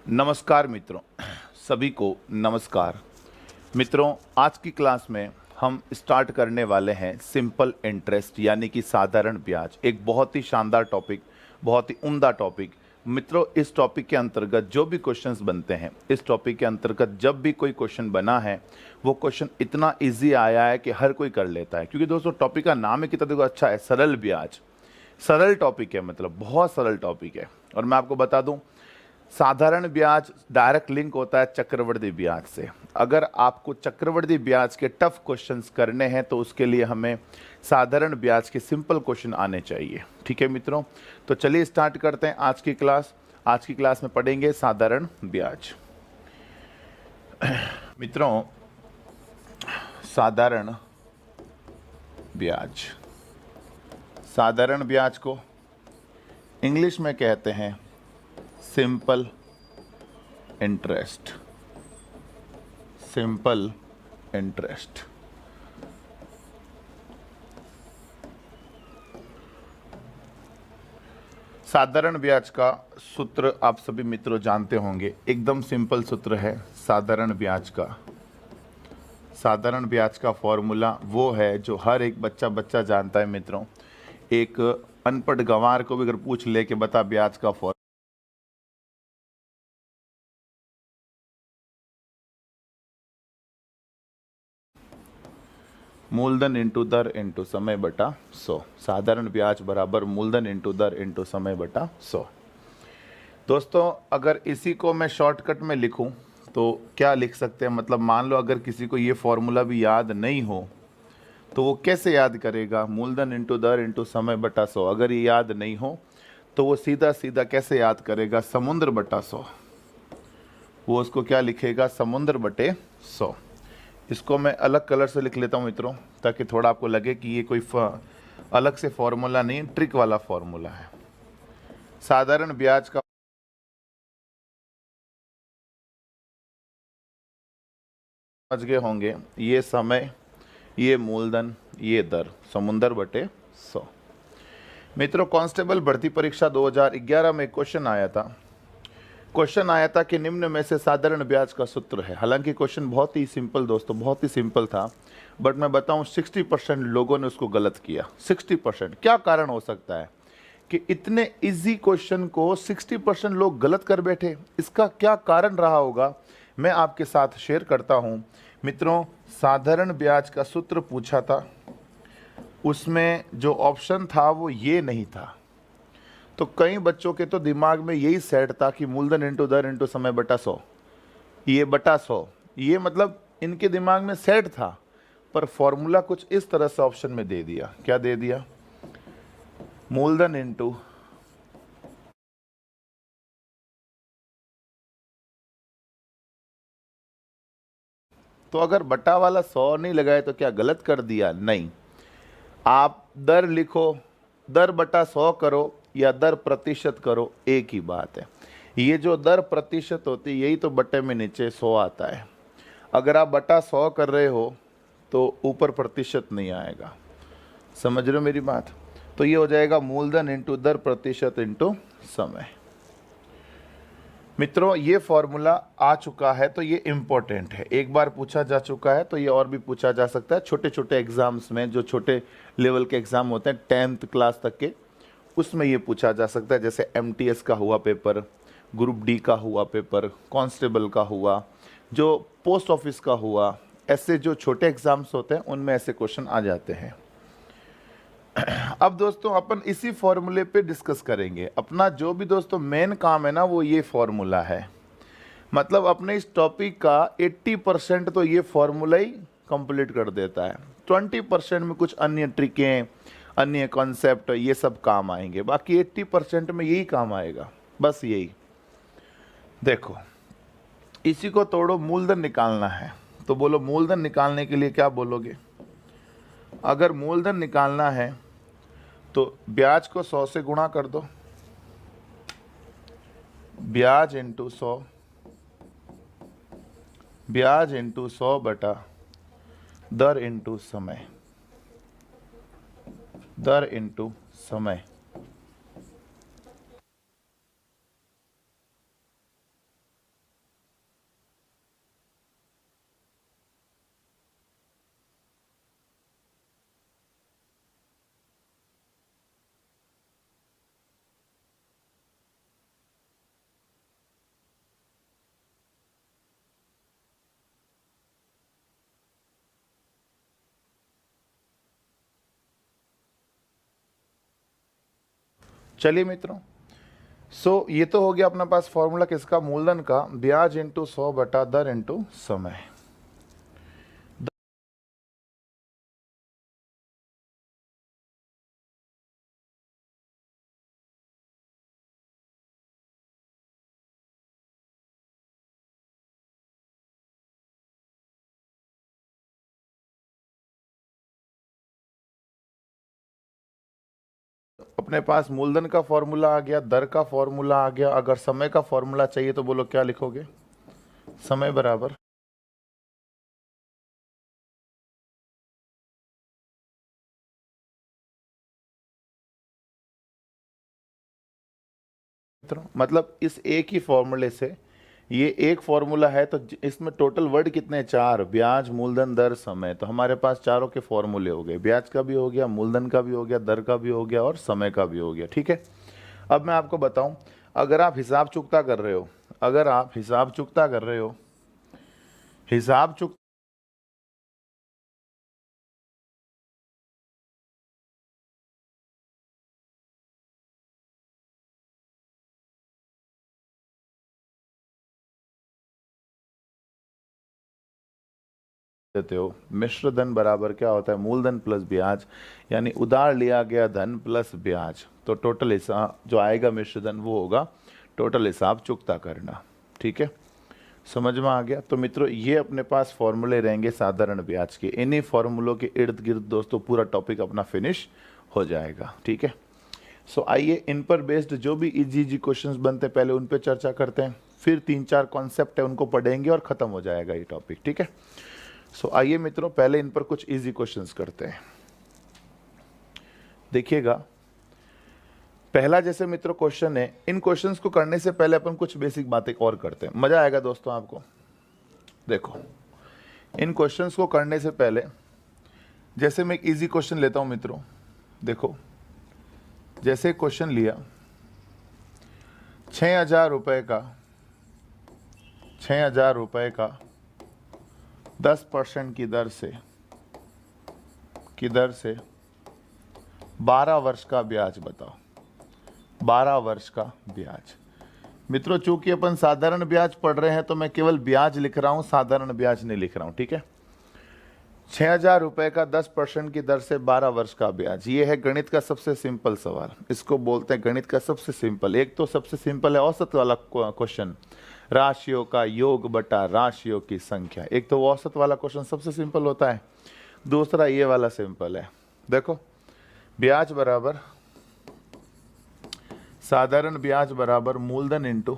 नमस्कार मित्रों, सभी को नमस्कार। मित्रों, आज की क्लास में हम स्टार्ट करने वाले हैं सिंपल इंटरेस्ट यानी कि साधारण ब्याज। एक बहुत ही शानदार टॉपिक, बहुत ही उम्दा टॉपिक। मित्रों, इस टॉपिक के अंतर्गत जो भी क्वेश्चंस बनते हैं, इस टॉपिक के अंतर्गत जब भी कोई क्वेश्चन बना है, वो क्वेश्चन इतना ईजी आया है कि हर कोई कर लेता है। क्योंकि दोस्तों टॉपिक का नाम ही कितना देखो अच्छा है, सरल ब्याज। सरल टॉपिक है, मतलब बहुत सरल टॉपिक है। और मैं आपको बता दूं, साधारण ब्याज डायरेक्ट लिंक होता है चक्रवृद्धि ब्याज से। अगर आपको चक्रवृद्धि ब्याज के टफ क्वेश्चंस करने हैं तो उसके लिए हमें साधारण ब्याज के सिंपल क्वेश्चन आने चाहिए। ठीक है मित्रों, तो चलिए स्टार्ट करते हैं आज की क्लास। आज की क्लास में पढ़ेंगे साधारण ब्याज। मित्रों, साधारण ब्याज, साधारण ब्याज को इंग्लिश में कहते हैं सिंपल इंटरेस्ट। Simple interest. साधारण ब्याज का सूत्र आप सभी मित्रों जानते होंगे, एकदम सिंपल सूत्र है साधारण ब्याज का। साधारण ब्याज का फॉर्मूला वो है जो हर एक बच्चा जानता है मित्रों। एक अनपढ़ गंवार को भी अगर पूछ ले कि बता ब्याज का फॉर्मूला, मूलधन इंटू दर इंटू समय बटा 100। साधारण ब्याज बराबर मूलधन इंटू दर इंटू समय बटा 100। दोस्तों, अगर इसी को मैं शॉर्टकट में लिखूं तो क्या लिख सकते हैं? मतलब मान लो अगर किसी को ये फॉर्मूला भी याद नहीं हो तो वो कैसे याद करेगा? मूलधन इंटू दर इंटू समय बटा 100। अगर ये याद नहीं हो तो वो सीधा सीधा कैसे याद करेगा? समुद्र बटा 100। वो उसको क्या लिखेगा? समुद्र बटे 100। इसको मैं अलग कलर से लिख लेता हूँ मित्रों, ताकि थोड़ा आपको लगे कि ये कोई अलग से फॉर्मूला नहीं, ट्रिक वाला फॉर्मूला है। साधारण ब्याज का समझ गए होंगे, ये समय, ये मूलधन, ये दर, समुद्र बटे 100। मित्रों, कांस्टेबल भर्ती परीक्षा 2011 में क्वेश्चन आया था कि निम्न में से साधारण ब्याज का सूत्र है। हालांकि क्वेश्चन बहुत ही सिंपल दोस्तों, बहुत ही सिंपल था, बट मैं बताऊं 60% लोगों ने उसको गलत किया। 60%। क्या कारण हो सकता है कि इतने इजी क्वेश्चन को 60% लोग गलत कर बैठे? इसका क्या कारण रहा होगा, मैं आपके साथ शेयर करता हूं। मित्रों, साधारण ब्याज का सूत्र पूछा था, उसमें जो ऑप्शन था वो ये नहीं था। तो कई बच्चों के तो दिमाग में यही सेट था कि मूलधन इंटू दर इंटू समय बटा 100, ये बटा 100, ये मतलब इनके दिमाग में सेट था। पर फॉर्मूला कुछ इस तरह से ऑप्शन में दे दिया। क्या दे दिया? मूलधन इंटू तो अगर बटा वाला 100 नहीं लगाए तो क्या गलत कर दिया? नहीं। आप दर लिखो, दर बटा 100 करो या दर प्रतिशत करो, एक ही बात है। ये जो दर प्रतिशत होती है यही तो बटे में नीचे 100 आता है। अगर आप बटा 100 कर रहे हो तो ऊपर प्रतिशत नहीं आएगा। समझ रहे हो मेरी बात? तो ये हो जाएगा मूलधन इंटू दर प्रतिशत इंटू समय। मित्रों, ये फॉर्मूला आ चुका है तो ये इम्पोर्टेंट है, एक बार पूछा जा चुका है तो ये और भी पूछा जा सकता है। छोटे छोटे एग्जाम्स में, जो छोटे लेवल के एग्जाम होते हैं 10th क्लास तक के, उसमें ये पूछा जा सकता है। जैसे MTS का हुआ पेपर, ग्रुप D का हुआ पेपर, कांस्टेबल का हुआ, जो पोस्ट ऑफिस का हुआ, ऐसे जो छोटे एग्जाम्स होते हैं उनमें ऐसे क्वेश्चन आ जाते हैं। अब दोस्तों अपन इसी फॉर्मूले पे डिस्कस करेंगे। अपना जो भी दोस्तों मेन काम है ना, वो ये फॉर्मूला है। मतलब अपने इस टॉपिक का 80% तो ये फॉर्मूला ही कंप्लीट कर देता है। 20% में कुछ अन्य ट्रिकें, अन्य कॉन्सेप्ट, ये सब काम आएंगे। बाकी 80% में यही काम आएगा, बस यही। देखो, इसी को तोड़ो, मूलधन निकालना है तो बोलो मूलधन निकालने के लिए क्या बोलोगे? अगर मूलधन निकालना है तो ब्याज को 100 से गुणा कर दो। ब्याज इंटू 100, ब्याज इंटू 100 बटा दर इंटू समय, दर इंटू समय। चलिए मित्रों, ये तो हो गया अपना पास फॉर्मूला किसका, मूलधन का, ब्याज इंटू 100 बटा दर इंटू समय। अपने पास मूलधन का फॉर्मूला आ गया, दर का फॉर्मूला आ गया। अगर समय का फॉर्मूला चाहिए तो बोलो क्या लिखोगे, समय बराबर मतलब इस एक ही फॉर्मूले से, ये एक फॉर्मूला है तो इसमें टोटल वर्ड कितने, चार, ब्याज मूलधन दर समय। तो हमारे पास चारों के फॉर्मूले हो गए, ब्याज का भी हो गया, मूलधन का भी हो गया, दर का भी हो गया और समय का भी हो गया। ठीक है, अब मैं आपको बताऊं, अगर आप हिसाब चुकता कर रहे हो, अगर आप हिसाब चुकता कर रहे हो, हिसाब चुक देते हो, मिश्र धन बराबर क्या होता है, मूलधन प्लस ब्याज, यानी उधार लिया गया धन प्लस ब्याज। तो टोटल हिसाब जो आएगा मिश्र धन वो होगा टोटल हिसाब चुकता करना। ठीक है, समझ में आ गया। तो मित्रों ये अपने पास फॉर्मूले रहेंगे साधारण ब्याज के, इन्हीं फॉर्मूलों के इर्द गिर्द दोस्तों पूरा टॉपिक अपना फिनिश हो जाएगा। ठीक है, आइए इन पर बेस्ड जो भी इजी क्वेश्चंस बनते हैं पहले उन पे चर्चा करते हैं, फिर 3-4 कॉन्सेप्ट है उनको पढ़ेंगे और खत्म हो जाएगा ये टॉपिक। ठीक है, आइए मित्रों पहले इन पर कुछ इजी क्वेश्चंस करते हैं। देखिएगा, पहला जैसे मित्रों क्वेश्चन है, इन क्वेश्चंस को करने से पहले अपन कुछ बेसिक बातें और करते हैं, मजा आएगा दोस्तों आपको। देखो, इन क्वेश्चंस को करने से पहले जैसे मैं एक इजी क्वेश्चन लेता हूं मित्रों, देखो जैसे क्वेश्चन लिया 6,000 रुपए का, 6,000 रुपए का 10% की दर से 12 वर्ष का ब्याज बताओ, 12 वर्ष का ब्याज। मित्रों चूंकि अपन साधारण ब्याज पढ़ रहे हैं तो मैं केवल ब्याज लिख रहा हूं, साधारण ब्याज नहीं लिख रहा हूं। ठीक है, 6,000 रुपए का 10% की दर से 12 वर्ष का ब्याज, ये है गणित का सबसे सिंपल सवाल, इसको बोलते हैं गणित का सबसे सिंपल। एक तो सबसे सिंपल है औसत वाला क्वेश्चन, राशियों का योग बटा राशियों की संख्या, एक तो औसत वाला क्वेश्चन सबसे सिंपल होता है। दूसरा ये वाला सिंपल है, देखो ब्याज बराबर साधारण ब्याज बराबर मूलधन इंटू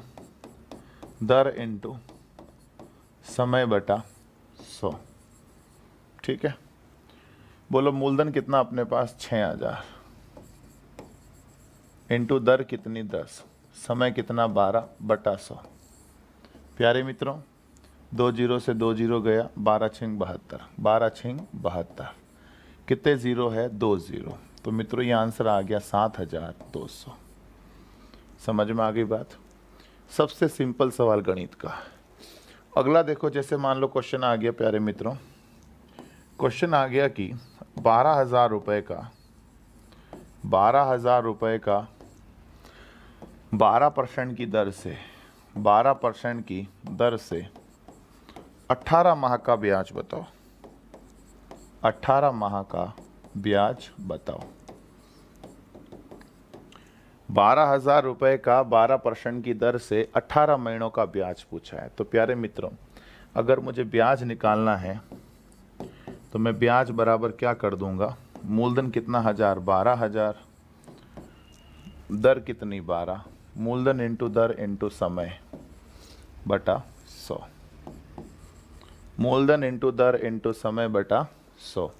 दर इंटू समय बटा 100। ठीक है, बोलो मूलधन कितना अपने पास 6,000 इंटू दर कितनी 10, समय कितना 12 बटा 100। प्यारे मित्रों 2 जीरो से 2 जीरो गया, 12 छिंग 72, 12 छिंग 72, कितने जीरो है 2 जीरो। तो मित्रों ये आंसर आ गया 7,200। समझ में आ गई बात, सबसे सिंपल सवाल गणित का। अगला देखो, जैसे मान लो क्वेश्चन आ गया प्यारे मित्रों, क्वेश्चन आ गया कि 12,000 रुपए का 12% की दर से 12% की दर से 18 माह का ब्याज बताओ, 18 माह का ब्याज बताओ। 12,000 रुपए का 12% की दर से 18 महीनों का ब्याज पूछा है। तो प्यारे मित्रों अगर मुझे ब्याज निकालना है तो मैं ब्याज बराबर क्या कर दूंगा, मूलधन कितना 1000, 12,000, दर कितनी 12, मूलधन इंटू दर इंटू समय बटा 100, मूलधन इंटू दर इंटू समय बटा 100।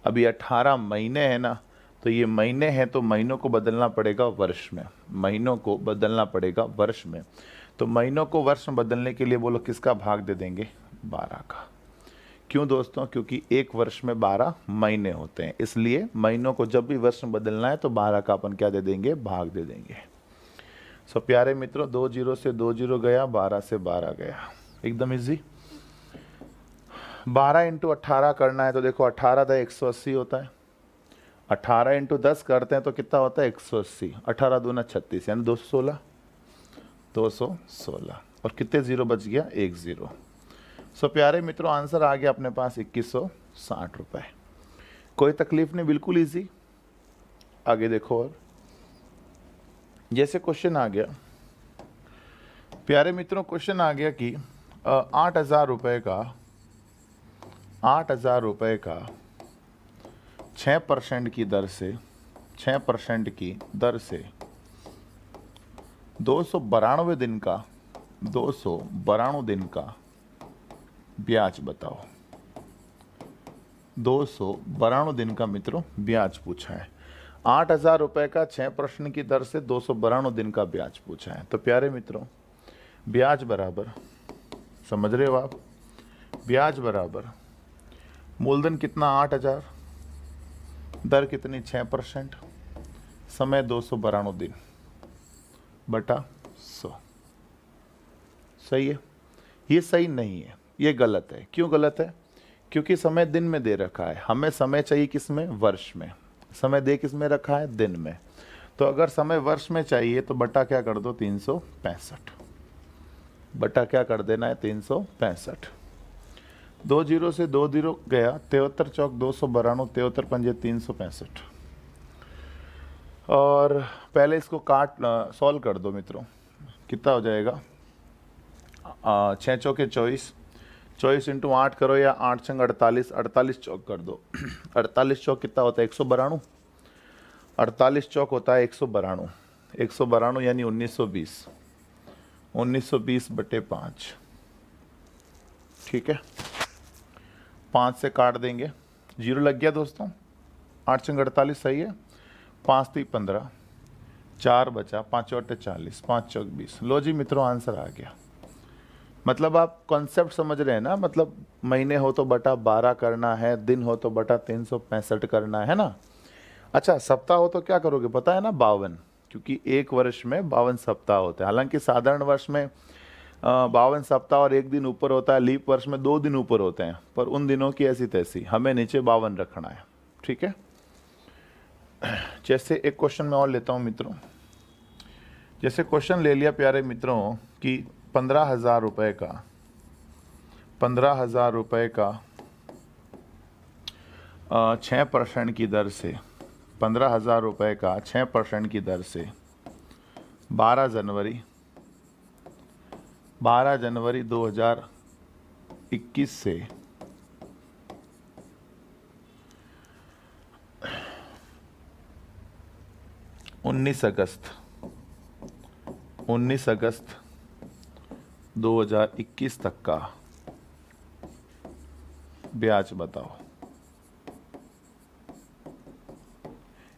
अभी 18 महीने हैं ना, तो ये महीने हैं तो महीनों को बदलना पड़ेगा वर्ष में, महीनों को बदलना पड़ेगा वर्ष में। तो महीनों को वर्ष में बदलने के लिए बोलो किसका भाग दे देंगे, 12 का। क्यों दोस्तों, क्योंकि एक वर्ष में 12 महीने होते हैं, इसलिए महीनों को जब भी वर्ष में बदलना है तो 12 का अपन क्या दे देंगे, भाग दे देंगे। प्यारे मित्रों 2 जीरो से 2 जीरो गया, 12 से 12 गया, एकदम इजी। 12 इंटू 18 करना है तो देखो 18 × 180 होता है, 18 इंटू 10 करते हैं तो कितना होता है 180, 18 दूना 36 यानी 216, 216 और कितने जीरो बच गया, एक जीरो। सो प्यारे मित्रों आंसर आ गया अपने पास 2160 रुपये। कोई तकलीफ नहीं, बिल्कुल इजी। आगे देखो, और जैसे क्वेश्चन आ गया प्यारे मित्रों, क्वेश्चन आ गया कि 8,000 रुपये का 8,000 रुपये का 6% की दर से 6% की दर से 292 दिन का 292 दिन का ब्याज बताओ। 292 दिन का मित्रों ब्याज पूछा है। 8,000 रुपये का 6% की दर से 292 दिन का ब्याज पूछा है। तो प्यारे मित्रों ब्याज बराबर, समझ रहे हो आप, ब्याज बराबर मूलधन कितना 8,000, दर कितनी 6%, समय 292 दिन बटा 100। सही है? ये सही नहीं है, ये गलत है। क्यों गलत है? क्योंकि समय दिन में दे रखा है, हमें समय चाहिए किस में, वर्ष में। समय दे किस में रखा है, दिन में। तो अगर समय वर्ष में चाहिए तो बटा क्या कर दो, 365, बटा क्या कर देना है, 365। 2 जीरो से 2 जीरो गया, 73 चौक 292, 73 पंजे 365। और पहले इसको काट सॉल्व कर दो मित्रों, कितना हो जाएगा, 6 चौके 24, 24 इंटू 8 करो या 8 छंग 48, 48 चौक कर दो। 48 चौक कितना होता है, 192। 48 चौक होता है 192, 192 यानी 1920, 1920 बटे 5। ठीक है, 5 से काट देंगे, जीरो लग गया दोस्तों। 8 छंग 48 सही है, 5 3 15, 4 बचा, 5 चौटे 40, 5 चौक 20। लो जी मित्रों आंसर आ गया। मतलब आप कॉन्सेप्ट समझ रहे हैं ना, मतलब महीने हो तो बटा 12 करना है, दिन हो तो बटा 365 करना है ना। अच्छा सप्ताह हो तो क्या करोगे पता है ना, 52, क्योंकि एक वर्ष में 52 सप्ताह होते हैं। हालांकि साधारण वर्ष में 52 सप्ताह और एक दिन ऊपर होता है, लीप वर्ष में 2 दिन ऊपर होते हैं, पर उन दिनों की ऐसी तैसी, हमें नीचे 52 रखना है। ठीक है, जैसे एक क्वेश्चन मैं और लेता हूँ मित्रों। जैसे क्वेश्चन ले लिया प्यारे मित्रों कि 15,000 रुपये का 15,000 रुपये का 6% की दर से 15,000 रुपये का 6% की दर से 12 जनवरी 2021 से 19 अगस्त 2021 तक का ब्याज बताओ।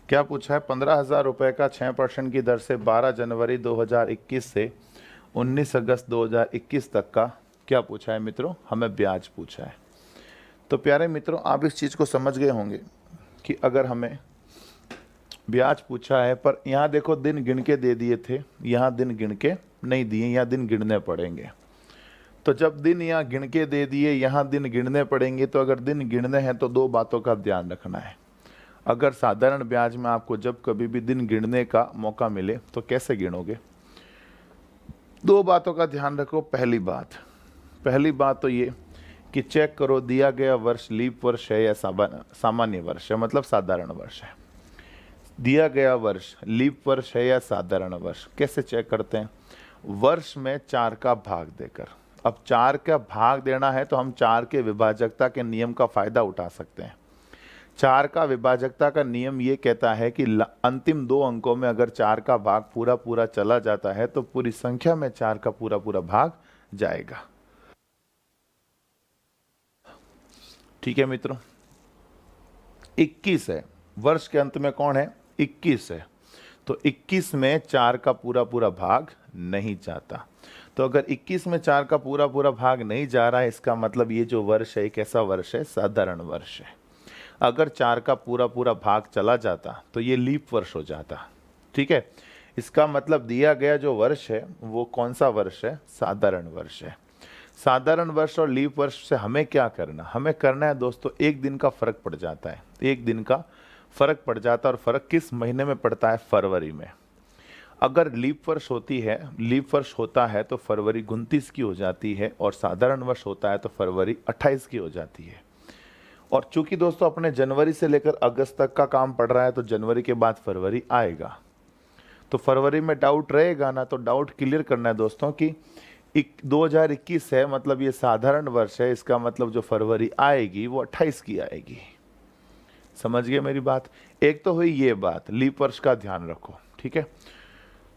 क्या पूछा है, 15,000 रुपये का 6% की दर से 12 जनवरी 2021 से 19 अगस्त 2021 तक का क्या पूछा है मित्रों, हमें ब्याज पूछा है। तो प्यारे मित्रों आप इस चीज़ को समझ गए होंगे कि अगर हमें ब्याज पूछा है, पर यहाँ देखो दिन गिन के दे दिए थे, यहाँ दिन गिन के नहीं दिए, यहाँ दिन गिनने पड़ेंगे। तो जब दिन यहाँ गिन के दे दिए, यहाँ दिन गिनने पड़ेंगे, तो अगर दिन गिनने हैं तो 2 बातों का ध्यान रखना है। अगर साधारण ब्याज में आपको जब कभी भी दिन गिनने का मौका मिले तो कैसे गिनोगे, 2 बातों का ध्यान रखो। पहली बात तो ये कि चेक करो दिया गया वर्ष लीप वर्ष है या सामान्य वर्ष है, मतलब साधारण वर्ष है। दिया गया वर्ष लीप वर्ष है या साधारण वर्ष, कैसे चेक करते हैं, वर्ष में 4 का भाग देकर। अब 4 का भाग देना है तो हम 4 के विभाजकता के नियम का फायदा उठा सकते हैं। 4 का विभाजकता का नियम ये कहता है कि अंतिम 2 अंकों में अगर 4 का भाग पूरा चला जाता है तो पूरी संख्या में 4 का पूरा भाग जाएगा। ठीक है मित्रों, 21 है, वर्ष के अंत में कौन है, 21 है, तो 21 में 4 का पूरा भाग नहीं जाता। तो अगर 21 में 4 का पूरा भाग नहीं जा रहा है, इसका मतलब ये जो वर्ष है एक ऐसा वर्ष है, साधारण वर्ष है। अगर 4 का पूरा भाग चला जाता तो ये लीप वर्ष हो जाता। ठीक है, इसका मतलब दिया गया जो वर्ष है वो कौन सा वर्ष है, साधारण वर्ष है। साधारण वर्ष और लीप वर्ष से हमें क्या करना, हमें करना है दोस्तों, एक दिन का फर्क पड़ जाता है, एक दिन का फ़र्क पड़ जाता है। और फ़र्क किस महीने में पड़ता है? फरवरी में। अगर लीप वर्ष होता है तो फरवरी 29 की हो जाती है, और साधारण वर्ष होता है तो फरवरी 28 की हो जाती है। और चूंकि दोस्तों अपने जनवरी से लेकर अगस्त तक का काम पड़ रहा है, तो जनवरी के बाद फरवरी आएगा, तो फरवरी में डाउट रहेगा ना, तो डाउट क्लियर करना है दोस्तों कि 2021 है, मतलब ये साधारण वर्ष है, इसका मतलब जो फरवरी आएगी वो 28 की आएगी। समझ गए मेरी बात? एक तो हुई ये बात, लीप वर्ष का ध्यान रखो, ठीक है।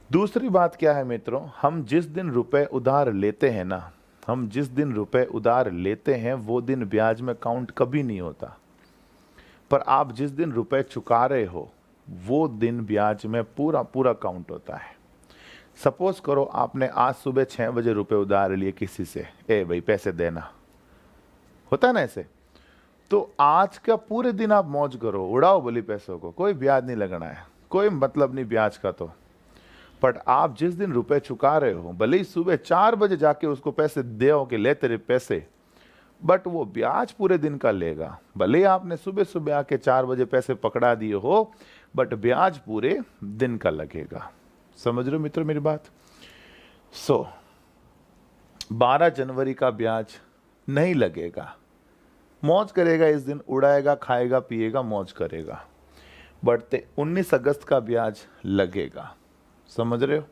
दूसरी बात क्या है मित्रों, हम जिस दिन रुपए उधार लेते हैं ना, वो दिन ब्याज में काउंट कभी नहीं होता। पर आप जिस दिन रुपए चुका रहे हो वो दिन ब्याज में पूरा पूरा काउंट होता है। सपोज करो आपने आज सुबह 6 बजे रुपए उधार लिए किसी से, ए भाई पैसे देना, होता है ना ऐसे। तो आज का पूरे दिन आप मौज करो, उड़ाओ बोली पैसों को, कोई ब्याज नहीं लगना है, कोई मतलब नहीं ब्याज का। तो बट आप जिस दिन रुपए चुका रहे हो, भले ही सुबह 4 बजे जाके उसको पैसे दे के ले तेरे पैसे, बट वो ब्याज पूरे दिन का लेगा। भले ही आपने सुबह सुबह आके 4 बजे पैसे पकड़ा दिए हो, बट ब्याज पूरे दिन का लगेगा। समझ रहे हो मित्रों मेरी बात? 12 जनवरी का ब्याज नहीं लगेगा, मौज करेगा इस दिन, उड़ाएगा, खाएगा, पिएगा, मौज करेगा। बट 19 अगस्त का ब्याज लगेगा। समझ रहे हो?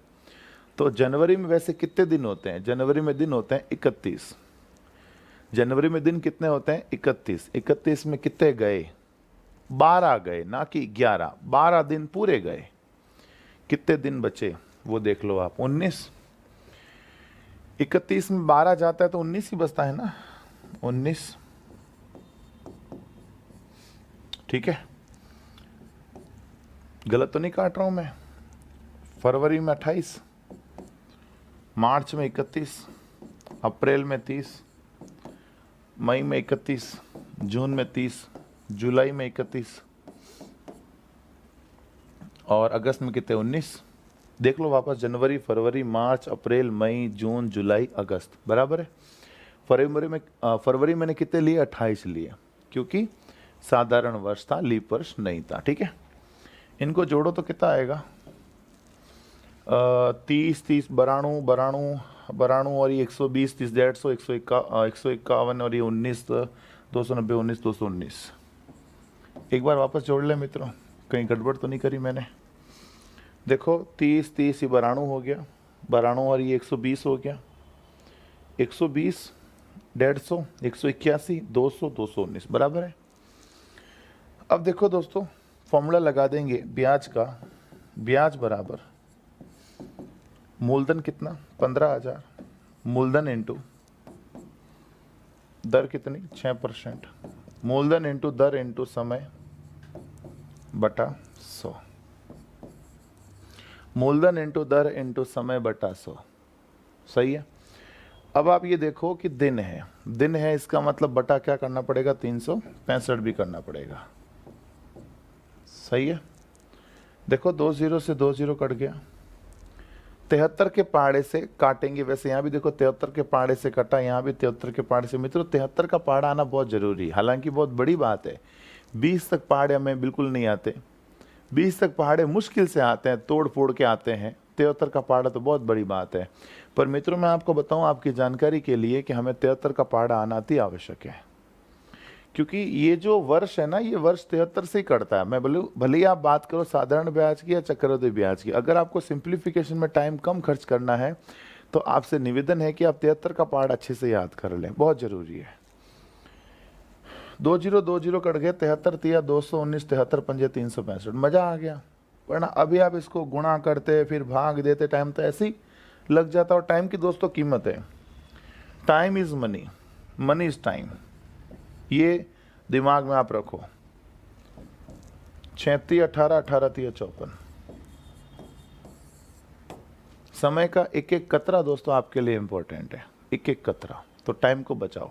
तो जनवरी में वैसे कितने दिन होते हैं? जनवरी में दिन होते हैं 31। जनवरी में दिन कितने होते हैं? 31। 31 में कितने गए? 12 गए, ना कि 11। 12 दिन पूरे गए। कितने दिन बचे वो देख लो आप, 19। 31 में 12 जाता है तो 19 ही बचता है ना, 19। ठीक है, गलत तो नहीं काट रहा हूं मैं? फरवरी में 28, मार्च में 31, अप्रैल में 30, मई में 31, जून में 30, जुलाई में 31, और अगस्त में कितने? 19। देख लो वापस, जनवरी, फरवरी, मार्च, अप्रैल, मई, जून, जुलाई, अगस्त, बराबर है। फरवरी मैंने कितने लिए? 28 लिए, क्योंकि साधारण वर्ष था, लीप वर्ष नहीं था। ठीक है, इनको जोड़ो तो कितना आएगा? 30 बराणु और ये 120, 30, 150, 151 और ये 19, 290, 19, 219। एक बार वापस जोड़ ले मित्रों, कहीं गड़बड़ तो नहीं करी मैंने? देखो 30 ये बराणु हो गया, बराणु और ये 120 हो गया, 120, 150, 181, 200, 219, बराबर है। अब देखो दोस्तों, फॉर्मूला लगा देंगे ब्याज का। ब्याज बराबर मूलधन कितना? 15,000, मूलधन इंटू दर कितनी? 6%। मूलधन इंटू दर इंटू समय बटा 100। मूलधन इंटू दर इंटू समय बटा 100। सही है। अब आप ये देखो कि दिन है, इसका मतलब बटा क्या करना पड़ेगा? 365 भी करना पड़ेगा। सही है। देखो 2 0 से 2 0 कट गया, 73 के पहाड़े से काटेंगे। वैसे यहाँ भी देखो 73 के पहाड़े से कटा, यहाँ भी 73 के पहाड़े से। मित्रों 73 का पहाड़ा आना बहुत जरूरी है, हालांकि बहुत बड़ी बात है। 20 तक पहाड़े हमें बिल्कुल नहीं आते, 20 तक पहाड़े मुश्किल से आते हैं, तोड़ फोड़ के आते हैं। 73 का पहाड़ा तो बहुत बड़ी बात है। पर मित्रों मैं आपको बताऊं आपकी जानकारी के लिए कि हमें 73 का पहाड़ा आना अति आवश्यक है, क्योंकि ये जो वर्ष है ना, ये वर्ष 73 से ही कटता है। मैं भले ही आप बात करो साधारण ब्याज की या चक्रवृद्धि ब्याज की, अगर आपको सिंप्लीफिकेशन में टाइम कम खर्च करना है तो आपसे निवेदन है कि आप 73 का पहाड़ अच्छे से याद कर लें, बहुत जरूरी है। 2 0 2 0 कट गए, 73 तिया 219, 73 पंजे 365। मजा आ गया। वरना अभी आप इसको गुणा करते फिर भाग देते, टाइम तो ऐसे ही लग जाता। और टाइम की दोस्तों कीमत है, time is money, money is time, ये दिमाग में आप रखो। 36, 18, 18 तिया 54। समय का एक एक कतरा दोस्तों आपके लिए इंपॉर्टेंट है, एक एक कतरा। तो टाइम को बचाओ।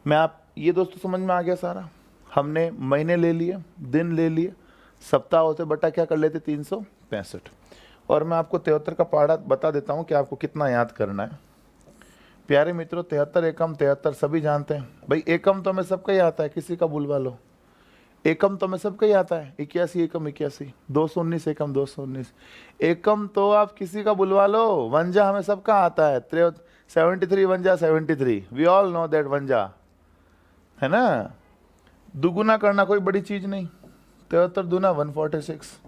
मैं आप ये दोस्तों समझ में आ गया सारा? हमने महीने ले लिए, दिन ले लिए, सप्ताह होते बटा क्या कर लेते? 365। और मैं आपको 73 का पहाड़ा बता देता हूं कि आपको कितना याद करना है। प्यारे मित्रों 73 एकम 73 सभी जानते हैं भाई, एकम तो हमें सबका ही आता है, किसी का बुलवा लो। एकम तो हमें सबका ही आता है, 81 एकम 81, 219 एकम 219। एकम तो आप किसी का बुलवा लो, वंजा हमें सबका आता है, 73 वंजा 73, वी ऑल नो दैट वंजा, है ना। दुगुना करना कोई बड़ी चीज नहीं, 73 दूना 146।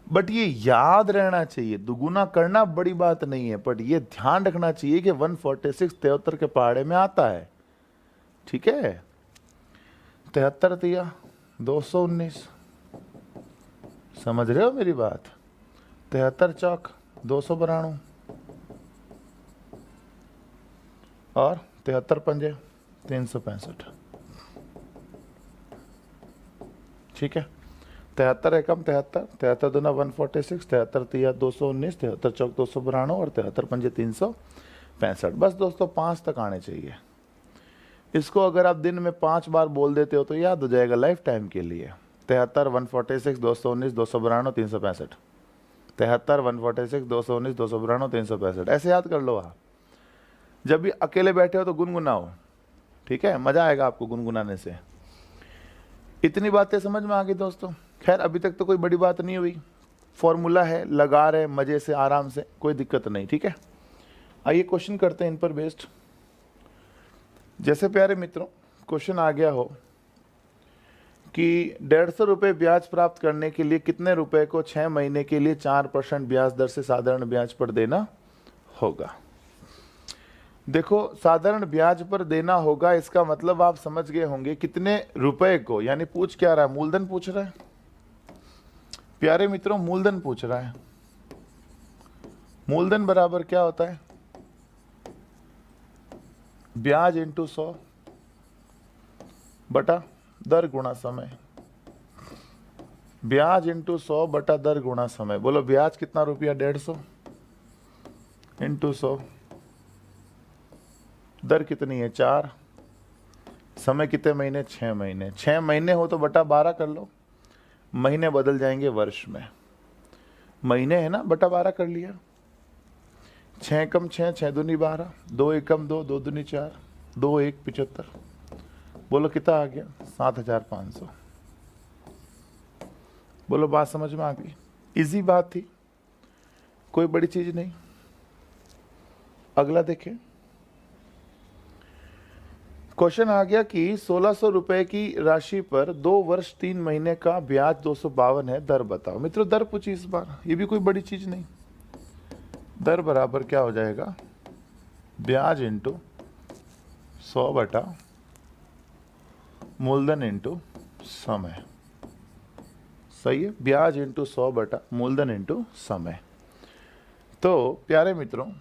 बट ये याद रहना चाहिए, दुगुना करना बड़ी बात नहीं है, बट ये ध्यान रखना चाहिए कि 146 73 के पहाड़े में आता है, ठीक है। 73 दिया 219, समझ रहे हो मेरी बात। 73 चौक 292 और 73 पंजे 365, ठीक है। 73 एकम 73, 73 दूना 146, 73 तिया 219, 73 चौक 292 और 73 पंजे 365। बस दोस्तों 5 तक आने चाहिए। इसको अगर आप दिन में 5 बार बोल देते हो तो याद हो जाएगा लाइफ टाइम के लिए। 73 146 219 292 365, 73 146 219 292 365, ऐसे याद कर लो आप। जब भी अकेले बैठे हो तो गुनगुनाओ, ठीक है, मजा आएगा आपको गुनगुनाने से। इतनी बातें समझ में आ गई दोस्तों। खैर अभी तक तो कोई बड़ी बात नहीं हुई, फॉर्मूला है, लगा रहे मजे से आराम से, कोई दिक्कत नहीं, ठीक है। आइए क्वेश्चन करते हैं इन पर बेस्ड। जैसे प्यारे मित्रों क्वेश्चन आ गया हो कि 150 रुपये ब्याज प्राप्त करने के लिए कितने रुपए को 6 महीने के लिए 4% ब्याज दर से साधारण ब्याज पर देना होगा। देखो साधारण ब्याज पर देना होगा, इसका मतलब आप समझ गए होंगे कितने रुपए को, यानी पूछ क्या रहा है, मूलधन पूछ रहा है प्यारे मित्रों, मूलधन पूछ रहा है। मूलधन बराबर क्या होता है, ब्याज इंटू 100 बटा दर गुणा समय, ब्याज इंटू 100 बटा दर गुणा समय। बोलो ब्याज कितना रुपया, 150 इंटू 100, दर कितनी है 4, समय कितने महीने, 6 महीने। 6 महीने हो तो बटा 12 कर लो, महीने बदल जाएंगे वर्ष में, महीने है ना, बटा 12 कर लिया। 6 एकम 6, 6 दूनी 12, 2 एकम 2, 2 दूनी 4, 2 1 75। बोलो कितना आ गया, 7500। बोलो बात समझ में आ गई, इजी बात थी, कोई बड़ी चीज नहीं। अगला देखें, क्वेश्चन आ गया कि 1600 रुपए की राशि पर 2 वर्ष 3 महीने का ब्याज 252 है, दर बताओ। मित्रों दर पूछी इस बार, ये भी कोई बड़ी चीज नहीं। दर बराबर क्या हो जाएगा, ब्याज इंटू 100 बटा मूलधन इंटू समय, सही है, ब्याज इंटू 100 बटा मूलधन इंटू समय। तो प्यारे मित्रों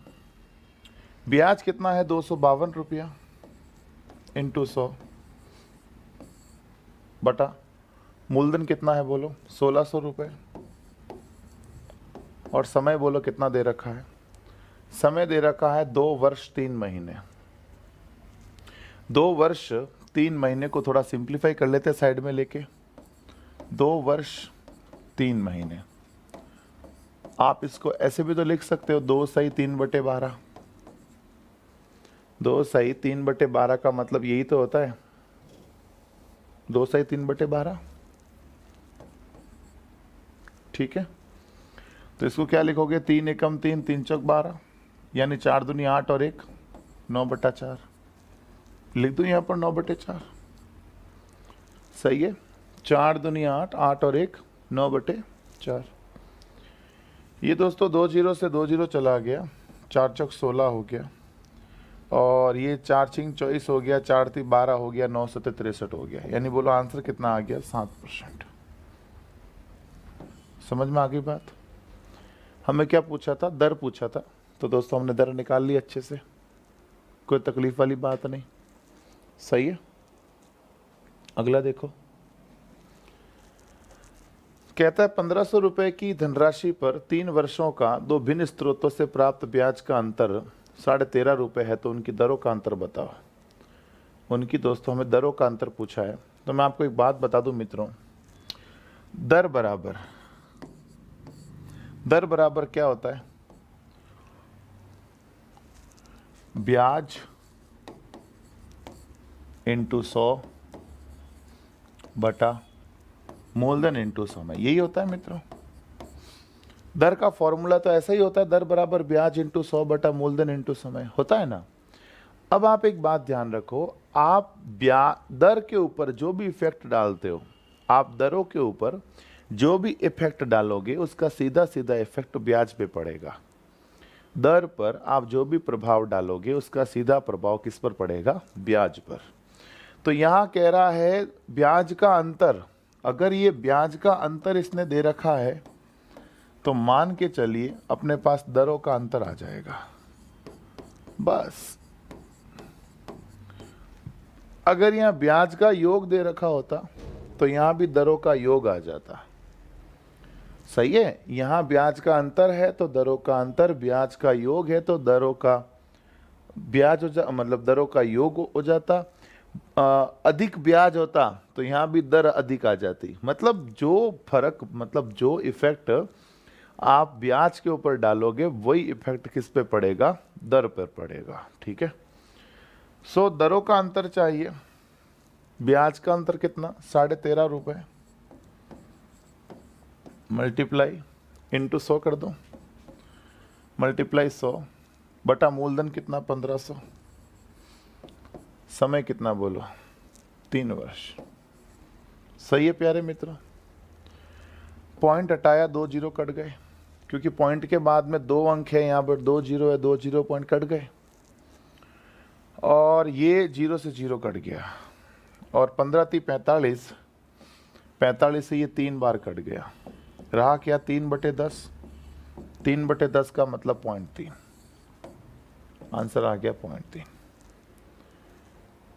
ब्याज कितना है, 252 रुपया इंटू 100 बटा मूलधन कितना है बोलो, 1600 रुपये, और समय बोलो कितना दे रखा है, समय दे रखा है 2 वर्ष 3 महीने। 2 वर्ष 3 महीने को थोड़ा सिंप्लीफाई कर लेते हैं साइड में लेके, 2 वर्ष 3 महीने। आप इसको ऐसे भी तो लिख सकते हो, 2 सही 3/12, 2 सही 3/12 का मतलब यही तो होता है, 2 सही 3/12, ठीक है। तो इसको क्या लिखोगे, 3 एकम 3, 3 चौक 12, यानी 4 दूनी 8 और 1 9/4, लिख दूं यहाँ पर 9/4, सही है। 4 दूनी 8, 8 और 1 9/4। ये दोस्तों 2 जीरो से 2 जीरो चला गया, 4 चौक 16 हो गया, और ये 4 छिंग 24 हो गया, 4 ती 12 हो गया, 9 सते 63 हो गया। यानी बोलो आंसर कितना आ गया, 7%। समझ में आ गई बात। हमें क्या पूछा था, दर पूछा था, तो दोस्तों हमने दर निकाल ली अच्छे से, कोई तकलीफ वाली बात नहीं, सही है। अगला देखो, कहता है 1500 रुपए की धनराशि पर 3 वर्षों का 2 भिन्न स्रोतों से प्राप्त ब्याज का अंतर 13.5 रुपए है, तो उनकी दरों का अंतर बताओ। उनकी दोस्तों हमें दरों का अंतर पूछा है, तो मैं आपको एक बात बता दूं मित्रों, दर बराबर क्या होता है, ब्याज इंटू 100 बटा मूलधन इंटू समय, यही होता है मित्रों। दर का फॉर्मूला तो ऐसा ही होता है, दर बराबर ब्याज इंटू 100 बटा मूलधन इंटू समय, होता है ना। अब आप एक बात ध्यान रखो, आप दर के ऊपर जो भी इफेक्ट डालते हो, आप दरों के ऊपर जो भी इफेक्ट डालोगे उसका सीधा सीधा इफेक्ट ब्याज पे पड़ेगा। दर पर आप जो भी प्रभाव डालोगे उसका सीधा प्रभाव किस पर पड़ेगा? ब्याज पर। तो यहां कह रहा है ब्याज का अंतर, अगर ये ब्याज का अंतर इसने दे रखा है तो मान के चलिए अपने पास दरों का अंतर आ जाएगा बस। अगर यहां ब्याज का योग दे रखा होता तो यहां भी दरों का योग आ जाता। सही है, यहां ब्याज का अंतर है तो दरों का अंतर, ब्याज का योग है तो दरों का ब्याज मतलब दरों का योग हो जाता। अधिक ब्याज होता तो यहां भी दर अधिक आ जाती। मतलब जो फर्क, मतलब जो इफेक्ट आप ब्याज के ऊपर डालोगे वही इफेक्ट किस पे पड़ेगा? दर पर पड़ेगा। ठीक है, सो दरों का अंतर चाहिए। ब्याज का अंतर कितना? 13.5 रुपए मल्टीप्लाई इंटू 100 कर दो, मल्टीप्लाई 100 बटा मूलधन कितना? 1500। समय कितना बोलो? 3 वर्ष। सही है प्यारे मित्रों। पॉइंट हटाया, 2 जीरो कट गए, क्योंकि पॉइंट के बाद में 2 अंक है, यहाँ पर 2 जीरो है, 2 जीरो पॉइंट कट गए और ये 0 से 0 कट गया और 15 × 45, 45 से ये 3 बार कट गया। रहा क्या? 3/10। 3/10 का मतलब 0.3। आंसर आ गया 0.3।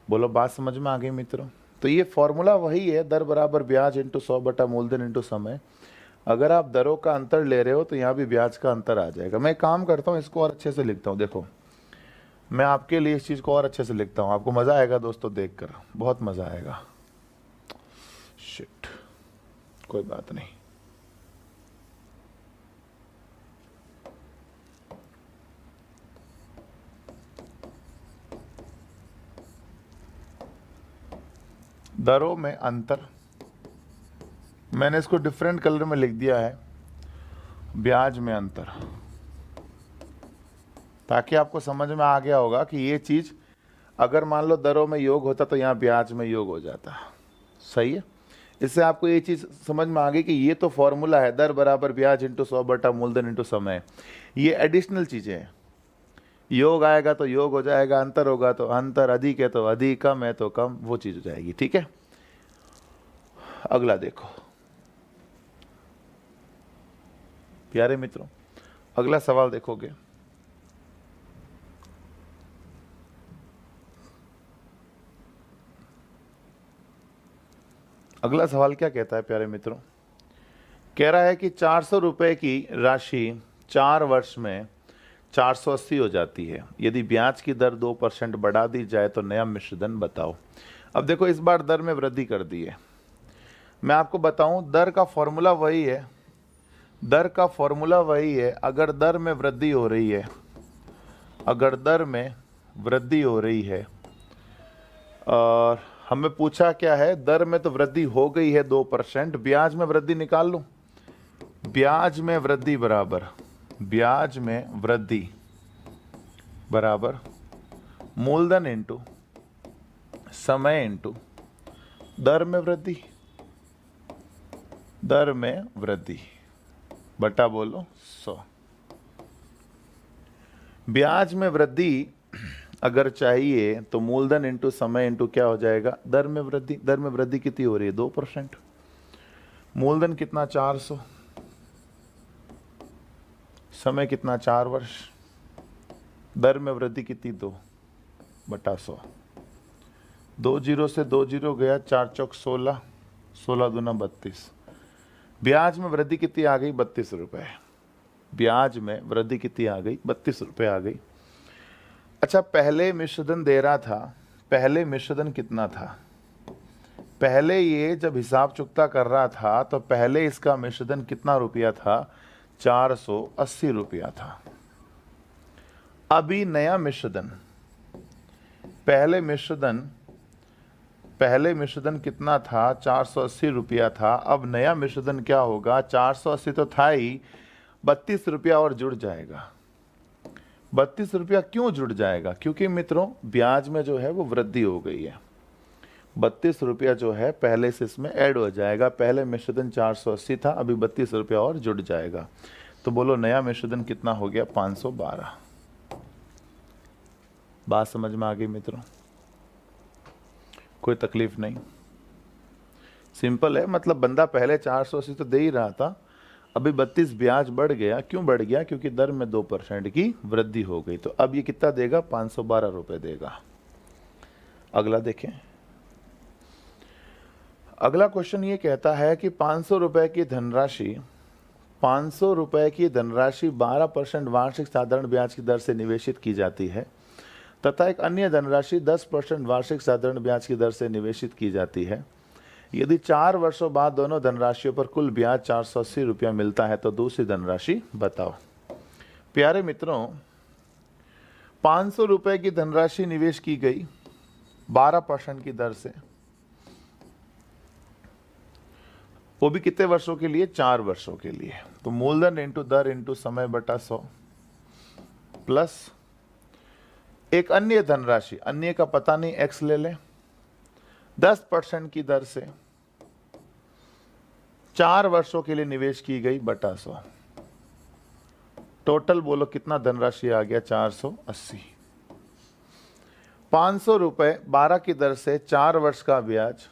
बोलो बात समझ में आ गई मित्रों? तो ये फॉर्मूला वही है, दर बराबर ब्याज इंटू 100 बटा मूलधन इंटू समय। अगर आप दरों का अंतर ले रहे हो तो यहाँ भी ब्याज का अंतर आ जाएगा। मैं काम करता हूँ, इसको और अच्छे से लिखता हूँ। देखो मैं आपके लिए इस चीज़ को और अच्छे से लिखता हूँ, आपको मज़ा आएगा दोस्तों, देखकर बहुत मज़ा आएगा। शिट, कोई बात नहीं। दरों में अंतर, मैंने इसको डिफरेंट कलर में लिख दिया है, ब्याज में अंतर, ताकि आपको समझ में आ गया होगा कि ये चीज़ अगर मान लो दरों में योग होता तो यहाँ ब्याज में योग हो जाता। सही है, इससे आपको ये चीज़ समझ में आ गई कि ये तो फॉर्मूला है, दर बराबर ब्याज इंटू 100 बटा मूलधन इंटू समय। ये एडिशनल चीज़ें हैं, योग आएगा तो योग हो जाएगा, अंतर होगा तो अंतर, अधिक है तो अधिक, कम है तो कम, वो चीज़ हो जाएगी। ठीक है, अगला देखो प्यारे मित्रों, अगला सवाल देखोगे। अगला सवाल क्या कहता है प्यारे मित्रों? कह रहा है कि 400 रुपए की राशि 4 वर्ष में 480 हो जाती है। यदि ब्याज की दर 2% बढ़ा दी जाए तो नया मिश्रधन बताओ। अब देखो इस बार दर में वृद्धि कर दी है। मैं आपको बताऊं, दर का फॉर्मूला वही है, दर का फॉर्मूला वही है। अगर दर में वृद्धि हो रही है, अगर दर में वृद्धि हो रही है और हमें पूछा क्या है, दर में तो वृद्धि हो गई है 2%, ब्याज में वृद्धि निकाल लूं। ब्याज में वृद्धि बराबर, ब्याज में वृद्धि बराबर मूलधन इंटू समय इंटू दर में वृद्धि, दर में वृद्धि बटा बोलो 100। ब्याज में वृद्धि अगर चाहिए तो मूलधन इंटू समय इंटू क्या हो जाएगा? दर में वृद्धि। दर में वृद्धि कितनी हो रही है? 2%। मूलधन कितना? 400। समय कितना? 4 वर्ष। दर में वृद्धि कितनी? 2 बटा 100। 2 जीरो से 2 जीरो गया, 4 चौक 16, 16 दूना 32। ब्याज में वृद्धि कितनी आ गई? 32 रुपए। ब्याज में वृद्धि कितनी आ गई? 32 रुपए आ गई। अच्छा, पहले मिश्रधन दे रहा था, पहले मिश्रधन कितना था? पहले ये जब हिसाब चुकता कर रहा था तो पहले इसका मिश्रधन कितना रुपया था? 480 रुपया था। अभी नया मिश्रधन, पहले मिश्रधन पहले मिश्रधन कितना था, 480 रुपया था। अब नया मिश्रधन क्या होगा, 480 तो था ही, 32 रुपया और जुड़ जाएगा। 32 रुपया क्यों जुड़ जाएगा, क्योंकि मित्रों ब्याज में जो है वो वृद्धि हो गई है। 32 रुपया जो है पहले से इसमें ऐड हो जाएगा। पहले मिश्रधन 480 था, अभी 32 रुपया और जुड़ जाएगा। तो बोलो नया मिश्रधन कितना हो गया, 512। बात समझ में आ गई मित्रों, कोई तकलीफ नहीं, सिंपल है। मतलब बंदा पहले 480 तो दे ही रहा था, अभी 32 ब्याज बढ़ गया। क्यों बढ़ गया, क्योंकि दर में 2% की वृद्धि हो गई। तो अब ये कितना देगा, 512 रुपए देगा। अगला देखें। अगला क्वेश्चन ये कहता है कि 500 रुपए की धनराशि 500 रुपए की धनराशि 12% वार्षिक साधारण ब्याज की दर से निवेशित की जाती है तथा एक अन्य धनराशि 10% वार्षिक साधारण ब्याज की दर से निवेशित की जाती है। यदि 4 वर्षों बाद दोनों धनराशियों पर कुल ब्याज 480 रुपया मिलता है तो दूसरी धनराशि बताओ। प्यारे मित्रों, 500 रुपए की धनराशि निवेश की गई 12% की दर से, वो भी कितने वर्षों के लिए, 4 वर्षों के लिए। तो मूलधन इंटू दर इंटू समय बटा 100 प्लस एक अन्य धनराशि, अन्य का पता नहीं, एक्स ले लें, 10% की दर से 4 वर्षों के लिए निवेश की गई बटा 100। टोटल बोलो कितना धनराशि आ गया, 480। 500 रुपए 12 की दर से 4 वर्ष का ब्याज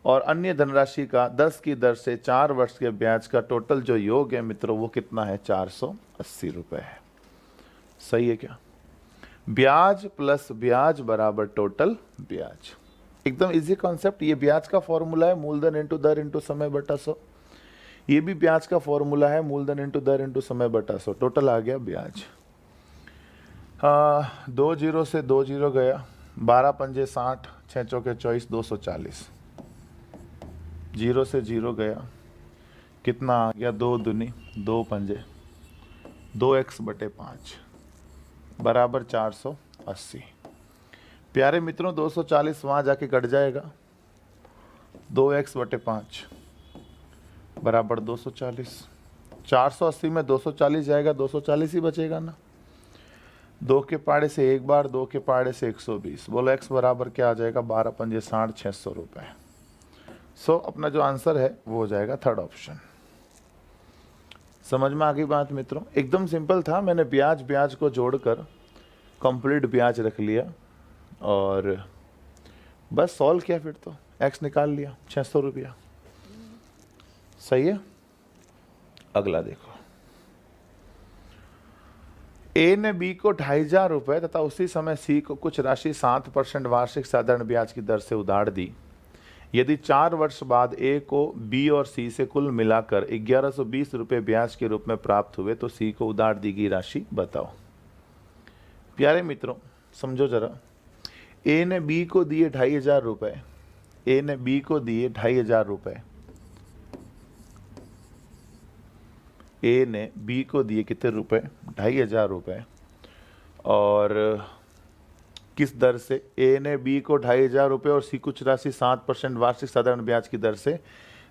और अन्य धनराशि का 10 की दर से 4 वर्ष के ब्याज का टोटल जो योग है मित्रों वो कितना है, 480 रुपए है। सही है क्या, ब्याज प्लस ब्याज बराबर टोटल ब्याज। एकदम इजी कॉन्सेप्ट। ये ब्याज का फॉर्मूला है, मूलधन इंटू दर इंटू समय बटा 100। ये भी ब्याज का फॉर्मूला है, मूलधन इंटू दर इंटू समय बटा 100। टोटल आ गया ब्याज। 2 जीरो से 2 जीरो गया, 12 पंजे 60, 6 चौके 24, 240। जीरो से जीरो गया, कितना आ गया, 2 दूनी 2 पंजे 2x बटे 5 बराबर 480। प्यारे मित्रों 240 वहाँ जाके कट जाएगा, 2x बटे 5 बराबर 240। 480 में 240 जाएगा, 240 ही बचेगा ना। 2 के पाड़े से एक बार, 2 के पाड़े से 120। बोलो x बराबर क्या आ जाएगा, 12 पंजे 60, 600 रुपये। सो अपना जो आंसर है वो हो जाएगा थर्ड ऑप्शन। समझ में आ गई बात मित्रों, एकदम सिंपल था। मैंने ब्याज ब्याज को जोड़कर कंप्लीट ब्याज रख लिया और बस सॉल्व किया, फिर तो एक्स निकाल लिया, 600 रुपया। सही है। अगला देखो, ए ने बी को 2500 रुपये तथा उसी समय सी को कुछ राशि 7% वार्षिक साधारण ब्याज की दर से उधार दी। यदि 4 वर्ष बाद ए को बी और सी से कुल मिलाकर 1120 रुपये ब्याज के रूप में प्राप्त हुए तो सी को उधार दी गई राशि बताओ। प्यारे मित्रों समझो जरा, ए ने बी को दिए 2500 रुपये, ए ने बी को दिए 2500 रुपये, ए ने बी को दिए कितने रुपए, 2500 रुपये। और किस दर से, ए ने बी को 2500 रुपये और सी कुछ राशि 7% वार्षिक साधारण ब्याज की दर से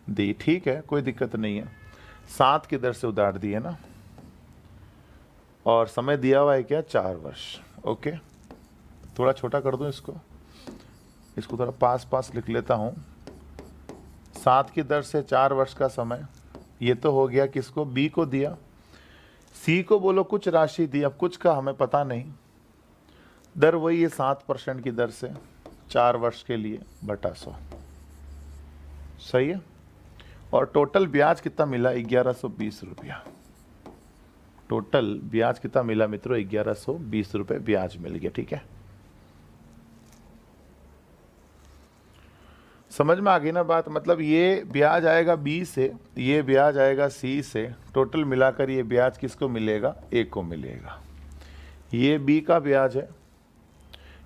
दी। ठीक है, कोई दिक्कत नहीं है, 7 की दर से उधार दी है ना, और समय दिया हुआ है क्या, 4 वर्ष। ओके, थोड़ा छोटा कर दूं इसको, इसको थोड़ा पास पास लिख लेता हूं। 7 की दर से 4 वर्ष का समय, ये तो हो गया किसको, बी को दिया। सी को बोलो कुछ राशि दी, अब कुछ का हमें पता नहीं, दर वही है 7% की दर से 4 वर्ष के लिए बटा 100। सही है। और टोटल ब्याज कितना मिला, 1120 रुपया। टोटल ब्याज कितना मिला मित्रों, 1120 रुपये ब्याज मिल गया। ठीक है, समझ में आ गई ना बात। मतलब ये ब्याज आएगा बी से, ये ब्याज आएगा सी से, टोटल मिलाकर ये ब्याज किसको मिलेगा, ए को मिलेगा। ये बी का ब्याज है,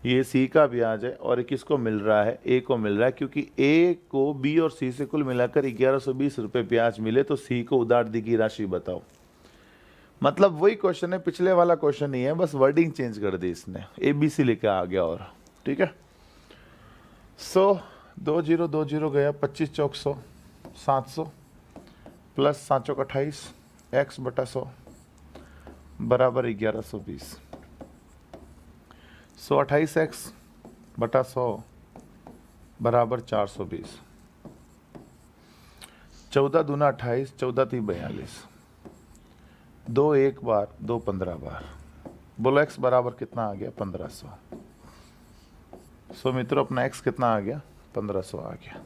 ये सी का ब्याज है, और किसको मिल रहा है, ए को मिल रहा है। क्योंकि ए को बी और सी से कुल मिलाकर 1120 रुपये ब्याज मिले तो सी को उधार दी गई राशि बताओ। मतलब वही क्वेश्चन है, पिछले वाला क्वेश्चन ही है, बस वर्डिंग चेंज कर दी इसने, ए बी सी लिखा आ गया। और ठीक है, सो 2 0 गया, 25 चौक 100, 700 प्लस 7 चौक 28, x बटा 100 बराबर 1120। 128x बटा 100 बराबर 420। 14 दूना 28, 14 3 42, 2 1 बार, 2 15 बार। बोलो x बराबर कितना आ गया? 1500। सो मित्रों अपना x कितना आ गया? 1500 आ गया।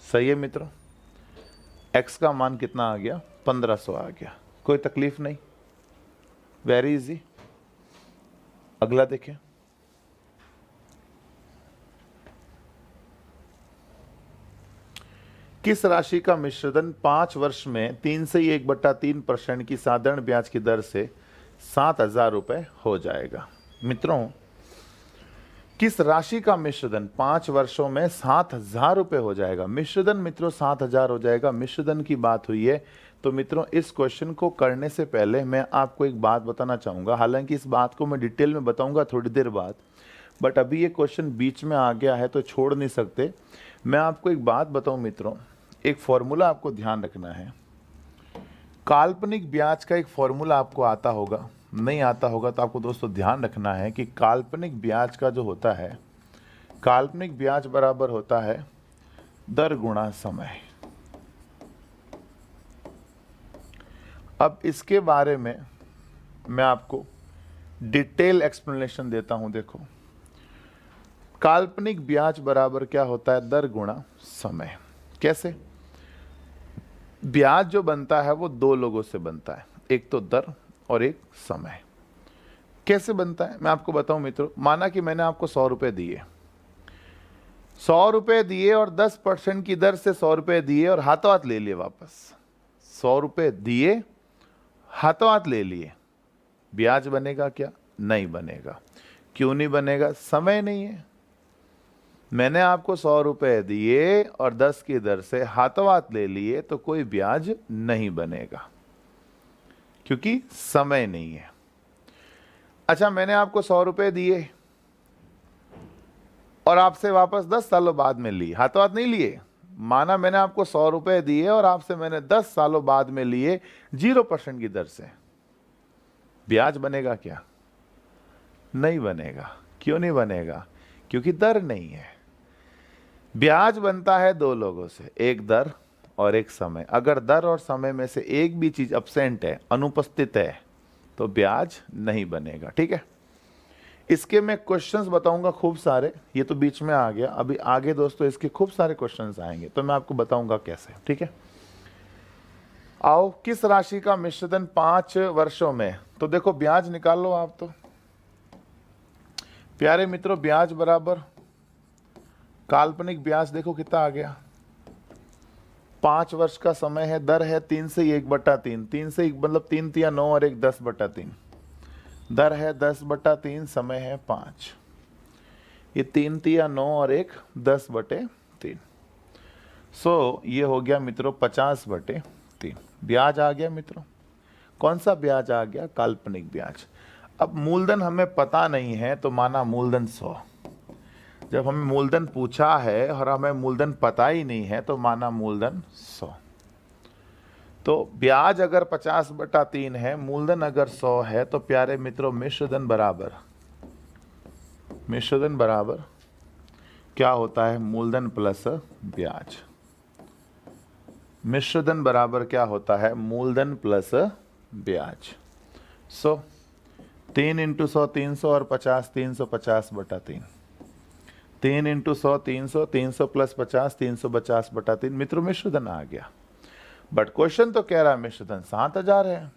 सही है मित्रों, x का मान कितना आ गया? 1500 आ गया। कोई तकलीफ नहीं, वेरी इजी। अगला देखें। किस राशि का मिश्रधन 5 वर्ष में 3 से 1/3% की साधारण ब्याज की दर से 7,000 रुपए हो जाएगा? मित्रों, किस राशि का मिश्रधन 5 वर्षों में 7,000 रुपए हो जाएगा? मिश्रधन मित्रों 7,000 हो जाएगा। मिश्रधन की बात हुई है तो मित्रों इस क्वेश्चन को करने से पहले मैं आपको एक बात बताना चाहूंगा। हालांकि इस बात को मैं डिटेल में बताऊंगा थोड़ी देर बाद, बट अभी ये क्वेश्चन बीच में आ गया है तो छोड़ नहीं सकते। मैं आपको एक बात बताऊं मित्रों, एक फॉर्मूला आपको ध्यान रखना है। काल्पनिक ब्याज का एक फॉर्मूला आपको आता होगा, नहीं आता होगा तो आपको दोस्तों ध्यान रखना है कि काल्पनिक ब्याज का जो होता है, काल्पनिक ब्याज बराबर होता है दर गुणा समय। अब इसके बारे में मैं आपको डिटेल एक्सप्लेनेशन देता हूं। देखो, काल्पनिक ब्याज बराबर क्या होता है? दर गुणा समय। कैसे? ब्याज जो बनता है वो 2 लोगों से बनता है, एक तो दर और एक समय। कैसे बनता है मैं आपको बताऊं मित्रों। माना कि मैंने आपको 100 रुपए दिए, 100 रुपए दिए और 10% की दर से 100 रुपए दिए और हाथों हाथ ले लिए वापस। 100 रुपए दिए, हाथों हाथ ले लिए, ब्याज बनेगा क्या? नहीं बनेगा। क्यों नहीं बनेगा? समय नहीं है। मैंने आपको 100 रुपए दिए और 10 की दर से हाथों हाथ ले लिए तो कोई ब्याज नहीं बनेगा, क्योंकि समय नहीं है। अच्छा, मैंने आपको 100 रुपए दिए और आपसे वापस 10 सालों बाद में लिए, हाथों हाथ नहीं लिए। माना मैंने आपको 100 रुपए दिए और आपसे मैंने 10 सालों बाद में लिए 0% की दर से, ब्याज बनेगा क्या? नहीं बनेगा। क्यों नहीं बनेगा? क्योंकि दर नहीं है। ब्याज बनता है 2 लोगों से, एक दर और एक समय। अगर दर और समय में से एक भी चीज अब्सेंट है, अनुपस्थित है, तो ब्याज नहीं बनेगा। ठीक है, इसके मैं क्वेश्चंस बताऊंगा खूब सारे। ये तो बीच में आ गया, अभी आगे दोस्तों इसके खूब सारे क्वेश्चंस आएंगे तो मैं आपको बताऊंगा कैसे। ठीक है, आओ, किस राशि का मिश्रधन 5 वर्षों में? तो देखो ब्याज निकाल लो आप। तो प्यारे मित्रों, ब्याज बराबर काल्पनिक ब्याज देखो कितना आ गया। 5 वर्ष का समय है, दर है 3 से 1/3, 3 से 1 मतलब 3 तिया 9 और 1 10/3, दर है 10/3, समय है 5। ये 3 तिया 9 और 1 10/3। सो ये हो गया मित्रों 50/3। ब्याज आ गया मित्रों। कौन सा ब्याज आ गया? काल्पनिक ब्याज। अब मूलधन हमें पता नहीं है तो माना मूलधन 100। जब हमें मूलधन पूछा है और हमें मूलधन पता ही नहीं है तो माना मूलधन 100। तो ब्याज अगर 50/3 है, मूलधन अगर 100 है, तो प्यारे मित्रों मिश्रधन बराबर क्या होता है? मूलधन प्लस ब्याज। मिश्रधन बराबर क्या होता है? मूलधन प्लस ब्याज। सो 3 × 100 300 और 50 350/3। 3 × 100 300, 300 + 50 350/3। मित्रों मिश्रधन आ गया। बट क्वेश्चन तो कह रहा है मिश्रधन 7,000 है।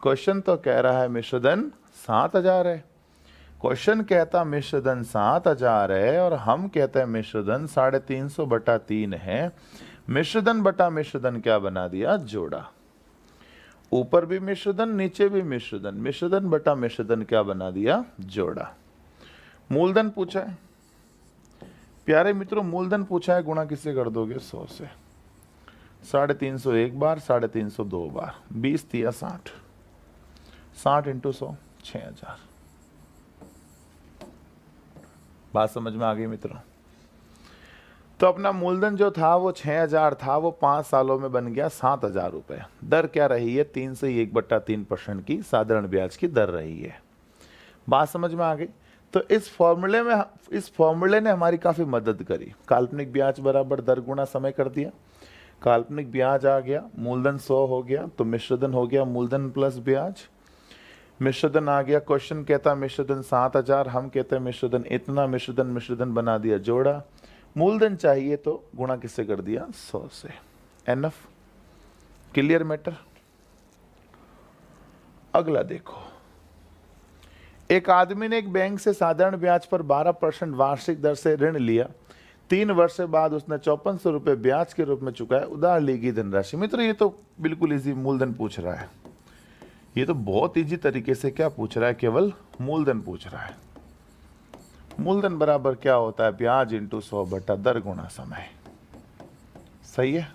क्वेश्चन तो कह रहा है मिश्रधन 7,000 है। क्वेश्चन कहता मिश्रधन 7,000 है और हम कहते हैं मिश्रधन 350/3 है। मिश्रधन बटा मिश्रधन क्या बना दिया? जोड़ा। ऊपर भी मिश्रधन, नीचे भी मिश्रधन, मिश्रधन बटा मिश्रधन क्या बना दिया? जोड़ा। मूलधन पूछा है प्यारे मित्रों, मूलधन पूछा है, गुणा किससे कर दोगे? 100 से। 350 एक बार, 350 2 बार, 20 तिया 60, 60 × 100 6000। बात समझ में आ गई मित्रों? तो अपना मूलधन जो था वो 6,000 था, वो 5 सालों में बन गया 7,000 रुपये। दर क्या रही है? 3 से 1/3% की साधारण ब्याज की दर रही है। बात समझ में आ गई? तो इस फॉर्मूले ने हमारी काफ़ी मदद करी। काल्पनिक ब्याज बराबर दर गुणा समय कर दिया, काल्पनिक ब्याज आ गया, मूलधन 100 हो गया, तो मिश्रधन हो गया मूलधन प्लस ब्याज। मिश्रधन आ गया, क्वेश्चन कहता मिश्रधन 7,000, हम कहते हैं मिश्रधन इतना, मिश्रधन बना दिया जोड़ा। मूलधन चाहिए तो गुणा किससे कर दिया? 100 से। Enough, clear matter. अगला देखो, एक आदमी ने एक बैंक से साधारण ब्याज पर 12% वार्षिक दर से ऋण लिया। 3 वर्ष के बाद उसने 5400 रुपये ब्याज के रूप में चुकाया। उधार ली गई धनराशि। मित्रों ये तो बिल्कुल इजी मूलधन पूछ रहा है। ये तो बहुत इजी तरीके से क्या पूछ रहा है? केवल मूलधन पूछ रहा है। मूलधन बराबर क्या होता है? ब्याज इंटू 100 बटा दर गुणा समय। सही है।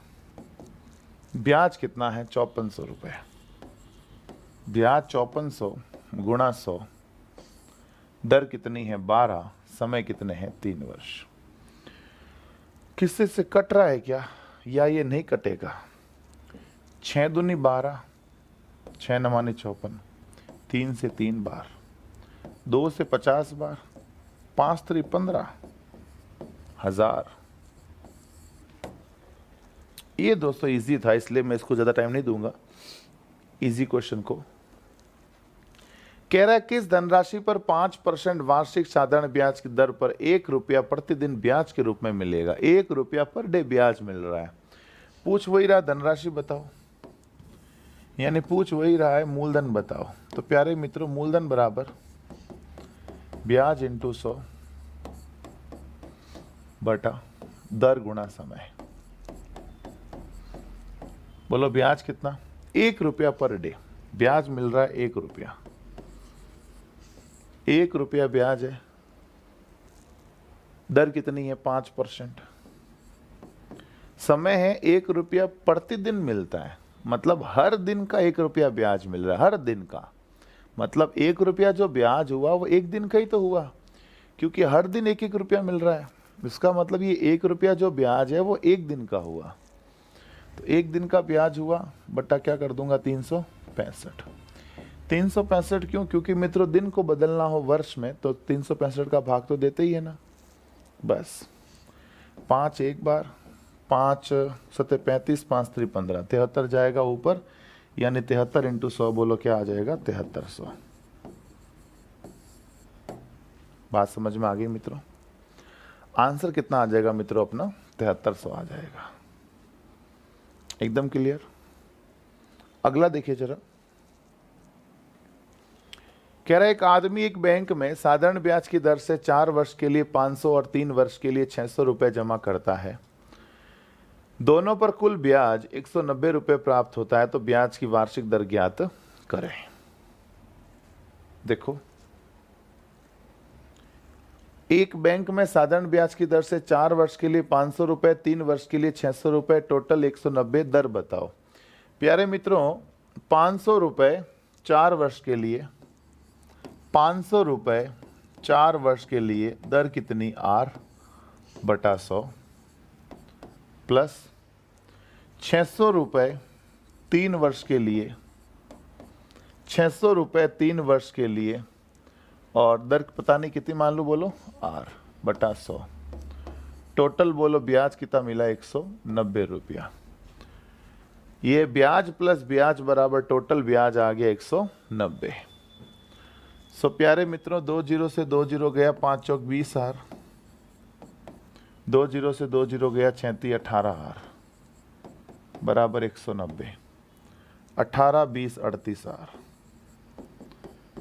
ब्याज कितना है? 5400 रुपये। ब्याज 5400 गुणा 100, दर कितनी है? 12, समय कितने हैं? 3 वर्ष। किससे से कट रहा है क्या, या ये नहीं कटेगा? 6 दूनी 12, 6 नवानी 54, 3 से 3 बार, 2 से 50 बार, 5 3 15,000। ये दोस्तों इजी था, इसलिए मैं इसको ज़्यादा टाइम नहीं दूंगा। इजी क्वेश्चन को कह रहा है किस धनराशि पर 5% वार्षिक साधारण ब्याज की दर पर 1 रुपया प्रतिदिन ब्याज के रूप में मिलेगा। 1 रुपया पर डे ब्याज मिल रहा है। पूछ वही रहा, धनराशि बताओ, यानी पूछ वही रहा है मूलधन बताओ। तो प्यारे मित्रों, मूलधन बराबर ब्याज इंटू 100 बटा दर गुणा समय। बोलो ब्याज कितना? 1 रुपया पर डे ब्याज मिल रहा है। 1 रुपया, 1 रुपया ब्याज है। दर कितनी है? 5%। समय है 1 रुपया प्रतिदिन मिलता है, मतलब हर दिन का 1 रुपया ब्याज मिल रहा है। हर दिन का मतलब 1 रुपया जो ब्याज हुआ वो 1 दिन का ही तो हुआ, क्योंकि हर दिन 1-1 रुपया मिल रहा है। इसका मतलब ये 1 रुपया जो ब्याज है वो 1 दिन का हुआ। तो 1 दिन का ब्याज हुआ बटा क्या कर दूंगा? 365। 365 क्यों? क्योंकि मित्रों दिन को बदलना हो वर्ष में तो 365 का भाग तो देते ही है ना। बस 5 एक बार, 5 7 35, 5 3 15, 73 जाएगा ऊपर, यानी 73 इंटू 100 बोलो क्या आ जाएगा? 7300। बात समझ में आ गई मित्रों? आंसर कितना आ जाएगा मित्रों अपना? 7300 आ जाएगा। एकदम क्लियर। अगला देखिए जरा, कह रहा है एक आदमी एक बैंक में साधारण ब्याज की दर से 4 वर्ष के लिए 500 और 3 वर्ष के लिए 600 रुपये जमा करता है। दोनों पर कुल ब्याज 190 रुपये प्राप्त होता है। तो ब्याज की वार्षिक दर ज्ञात करें। देखो, एक बैंक में साधारण ब्याज की दर से 4 वर्ष के लिए 500 रुपये, 3 वर्ष के लिए 600 रुपये, टोटल 190। दर बताओ। प्यारे मित्रों, 500 रुपये 4 वर्ष के लिए, 500 रुपये 4 वर्ष के लिए, दर कितनी? R बटा 100 प्लस 600 रुपये 3 वर्ष के लिए, 600 रुपये 3 वर्ष के लिए, और दर पता नहीं कितनी मान लो, बोलो R बटा 100। टोटल बोलो ब्याज कितना मिला? 190 रुपया। ये ब्याज प्लस ब्याज बराबर टोटल ब्याज आ गया 190। सो प्यारे मित्रों, 2 0 से 2 0 गया, 5 चौक 20 R, 2 0 से 2 0 गया, 36 18 R बराबर 190। 18 20 38 R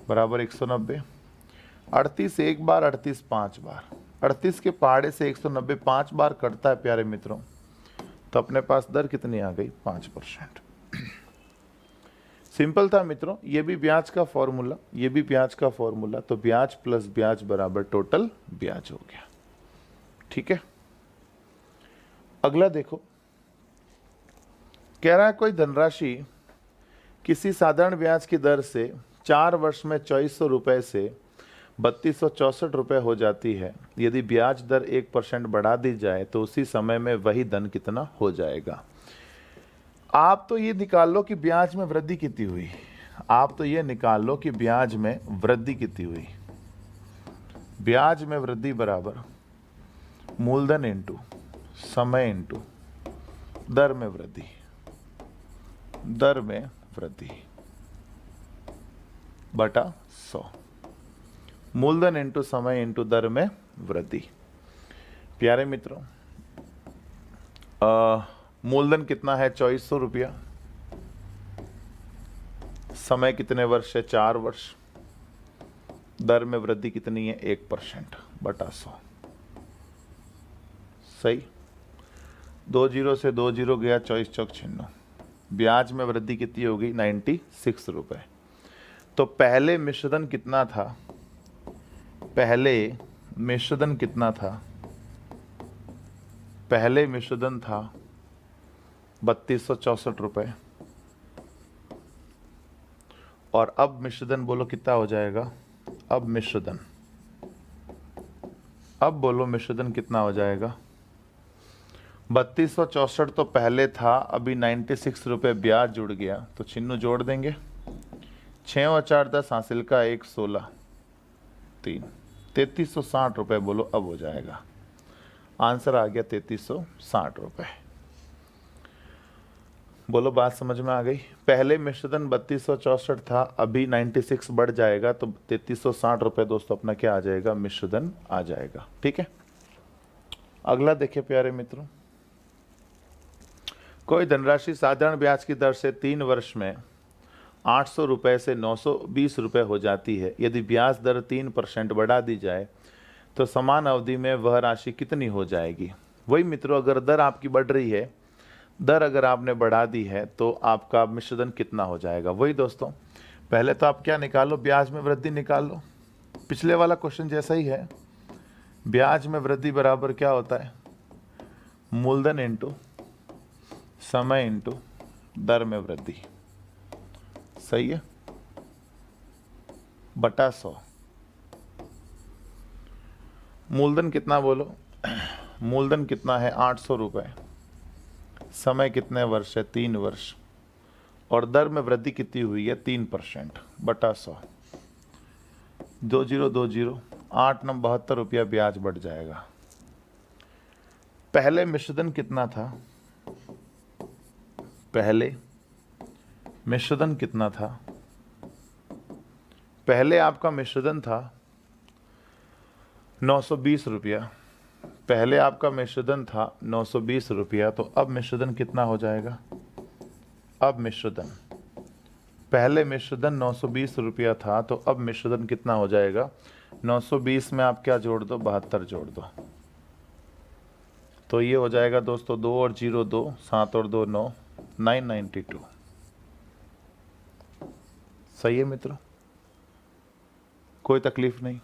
बराबर 190। 38 एक बार, 38 5 बार, 38 के पहाड़े से 190 5 बार कटता है प्यारे मित्रों। तो अपने पास दर कितनी आ गई? 5%। सिंपल था मित्रों, ये भी ब्याज का फॉर्मूला, ये भी ब्याज का फॉर्मूला। तो ब्याज प्लस ब्याज बराबर टोटल ब्याज हो गया। ठीक है। अगला देखो, कह रहा है कोई धनराशि किसी साधारण ब्याज की दर से 4 वर्ष में 2400 रुपए से ₹3264 हो जाती है। यदि ब्याज दर 1% बढ़ा दी जाए तो उसी समय में वही धन कितना हो जाएगा। आप तो ये निकाल लो कि ब्याज में वृद्धि कितनी हुई, आप तो ये निकाल लो कि ब्याज में वृद्धि कितनी हुई। ब्याज में वृद्धि बराबर मूलधन इंटू समय इंटू दर में वृद्धि, दर में वृद्धि बटा 100। मूलधन इंटू समय इंटू दर में वृद्धि। प्यारे मित्रों, मूलधन कितना है? 2400 रुपया। समय कितने वर्ष है? 4 वर्ष। दर में वृद्धि कितनी है? 1% बटा 100। सही। 2 जीरो से 2 जीरो गया, 24 चौक 96। ब्याज में वृद्धि कितनी होगी? 96 रुपए। तो पहले मिश्रधन कितना था? पहले मिश्रधन कितना था? पहले मिश्रधन था 3264 रुपए। और अब मिश्रधन बोलो कितना हो जाएगा? अब मिश्रधन, अब बोलो मिश्रधन कितना हो जाएगा? 3264 तो पहले था, अभी 96 रुपए ब्याज जुड़ गया, तो चिन्ह जोड़ देंगे। 6 और 4 10, हासिल का 1 16 3, 3360 रुपए बोलो अब हो जाएगा। आंसर आ गया 3360 रुपए। बोलो बात समझ में आ गई? पहले मिश्रधन 3264 था, अभी 96 बढ़ जाएगा, तो 3360 रुपए दोस्तों अपना क्या आ जाएगा? मिश्रधन आ जाएगा। ठीक है, अगला देखिए प्यारे मित्रों। कोई धनराशि साधारण ब्याज की दर से 3 वर्ष में 800 रुपए से 920 रुपए हो जाती है। यदि ब्याज दर 3% बढ़ा दी जाए तो समान अवधि में वह राशि कितनी हो जाएगी? वही मित्रों, अगर दर आपकी बढ़ रही है, दर अगर आपने बढ़ा दी है तो आपका मिश्रधन कितना हो जाएगा? वही दोस्तों, पहले तो आप क्या निकालो? ब्याज में वृद्धि निकाल लो। पिछले वाला क्वेश्चन जैसा ही है। ब्याज में वृद्धि बराबर क्या होता है? मूलधन इंटू समय इंटू दर में वृद्धि। सही है, बटा 100। मूलधन कितना बोलो? मूलधन कितना है? 800 रुपए। समय कितने वर्ष है? 3 वर्ष। और दर में वृद्धि कितनी हुई है? 3% बटा 100। 2 जीरो 2 जीरो, 8 9 72 रुपया ब्याज बढ़ जाएगा। पहले मिश्रधन कितना था? पहले मिश्रधन कितना था? पहले आपका मिश्रधन था 920 रुपया। पहले आपका मिश्रधन था 920 रुपया, तो अब मिश्रधन कितना हो जाएगा? अब मिश्रधन, पहले मिश्रधन 920 रुपया था, तो अब मिश्रधन कितना हो जाएगा? 920 में आप क्या जोड़ दो? 72 जोड़ दो, तो ये हो जाएगा दोस्तों 2 और 0 2, 7 और 2 9, 992। सही है मित्रों, कोई तकलीफ नहीं।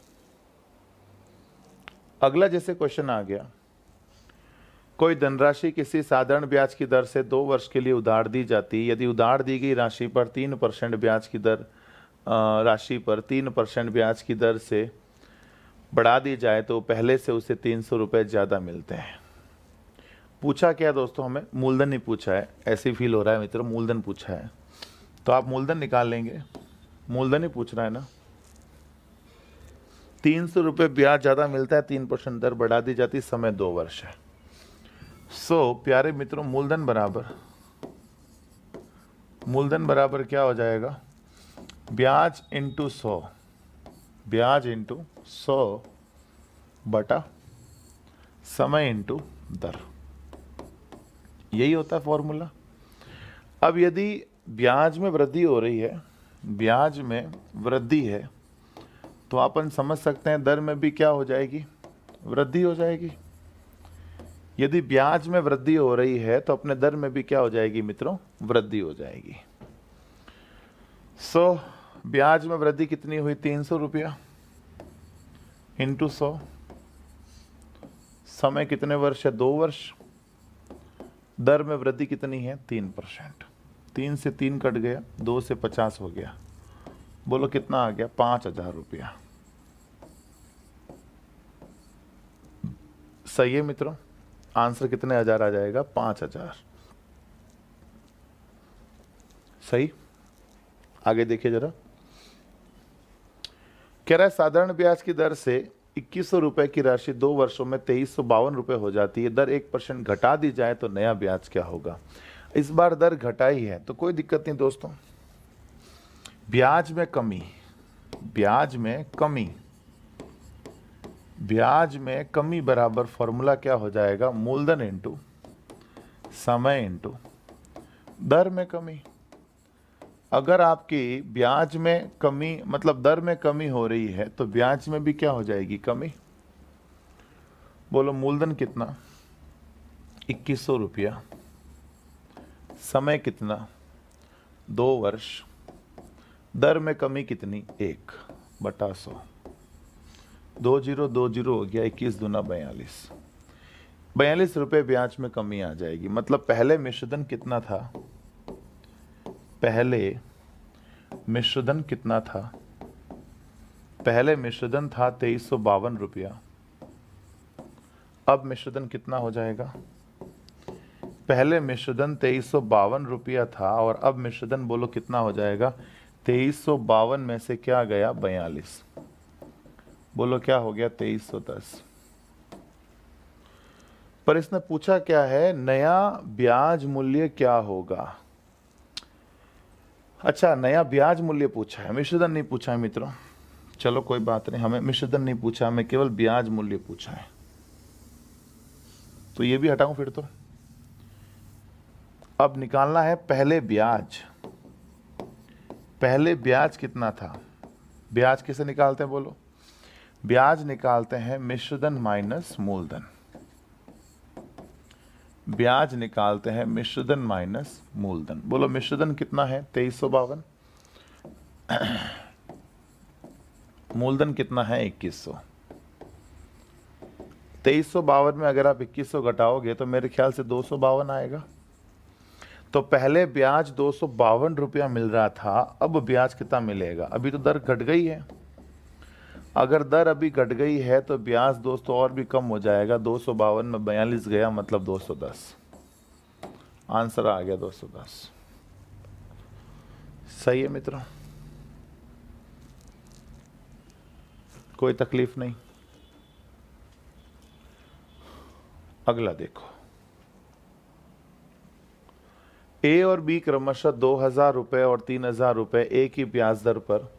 अगला जैसे क्वेश्चन आ गया, कोई धनराशि किसी साधारण ब्याज की दर से 2 वर्ष के लिए उधार दी जाती है। यदि उधार दी गई राशि पर 3% ब्याज की दर राशि पर 3% ब्याज की दर से बढ़ा दी जाए तो पहले से उसे 300 रुपये ज़्यादा मिलते हैं। पूछा क्या दोस्तों? हमें मूलधन ही पूछा है, ऐसे ही फील हो रहा है मित्रों, मूलधन पूछा है, तो आप मूलधन निकाल लेंगे। मूलधन ही पूछ रहा है ना। 300 रुपये ब्याज ज़्यादा मिलता है, 3% दर बढ़ा दी जाती, समय 2 वर्ष है। प्यारे मित्रों, मूलधन बराबर क्या हो जाएगा? ब्याज इंटू 100, ब्याज इंटू 100 बटा समय इंटू दर। यही होता है फॉर्मूला। अब यदि ब्याज में वृद्धि हो रही है, ब्याज में वृद्धि है, तो अपन समझ सकते हैं दर में भी क्या हो जाएगी? वृद्धि हो जाएगी। यदि ब्याज में वृद्धि हो रही है तो अपने दर में भी क्या हो जाएगी मित्रों? वृद्धि हो जाएगी। ब्याज में वृद्धि कितनी हुई? 300 रुपया इंटू 100। समय कितने वर्ष है? 2 वर्ष। दर में वृद्धि कितनी है? 3%। 3 से 3 कट गया, 2 से 50 हो गया, बोलो कितना आ गया? 5000 रुपया। सही है मित्रों, आंसर कितने हजार आ जाएगा? 5,000। सही। आगे देखिए जरा, कह रहा है साधारण ब्याज की दर से 2100 रुपए की राशि 2 वर्षों में 2352 रुपए हो जाती है। दर 1% घटा दी जाए तो नया ब्याज क्या होगा? इस बार दर घटाई है तो कोई दिक्कत नहीं दोस्तों। ब्याज में कमी, ब्याज में कमी, ब्याज में कमी बराबर फॉर्मूला क्या हो जाएगा? मूलधन इंटू समय इंटू दर में कमी। अगर आपकी ब्याज में कमी मतलब दर में कमी हो रही है तो ब्याज में भी क्या हो जाएगी? कमी। बोलो मूलधन कितना? 2100 रुपया, समय कितना? 2 वर्ष, दर में कमी कितनी? 1/100। 2 0 2 0 हो गया, 21 दूना 42। 42 रुपये ब्याज में कमी आ जाएगी। मतलब पहले मिश्रधन कितना था? पहले मिश्रधन कितना था? पहले मिश्रधन था 2352 रुपया। अब मिश्रधन कितना हो जाएगा? पहले मिश्रधन 2352 रुपया था और अब मिश्रधन बोलो कितना हो जाएगा? 2352 में से क्या गया? 42। बोलो क्या हो गया? 2310। पर इसने पूछा क्या है? नया ब्याज मूल्य क्या होगा? अच्छा, नया ब्याज मूल्य पूछा है, मिश्रधन नहीं पूछा है मित्रों। चलो कोई बात नहीं, हमें मिश्रधन नहीं पूछा, हमें केवल ब्याज मूल्य पूछा है। तो ये भी हटाऊं फिर तो। अब निकालना है पहले ब्याज। पहले ब्याज कितना था? ब्याज कैसे निकालते हैं बोलो? ब्याज निकालते हैं मिश्रधन माइनस मूलधन। ब्याज निकालते हैं मिश्रधन माइनस मूलधन। बोलो मिश्रधन कितना है? 2352। मूलधन कितना है? 2100। 2352 में अगर आप 2100 घटाओगे तो मेरे ख्याल से 252 आएगा। तो पहले ब्याज 252 रुपया मिल रहा था, अब ब्याज कितना मिलेगा? अभी तो दर घट गई है। अगर दर अभी घट गई है तो ब्याज दोस्तों और भी कम हो जाएगा। 252 में 42 गया, मतलब 210। आंसर आ गया 210। सही है मित्रों, कोई तकलीफ नहीं। अगला देखो, ए और बी क्रमशः 2000 रुपए और 3000 रुपए एक ही ब्याज दर पर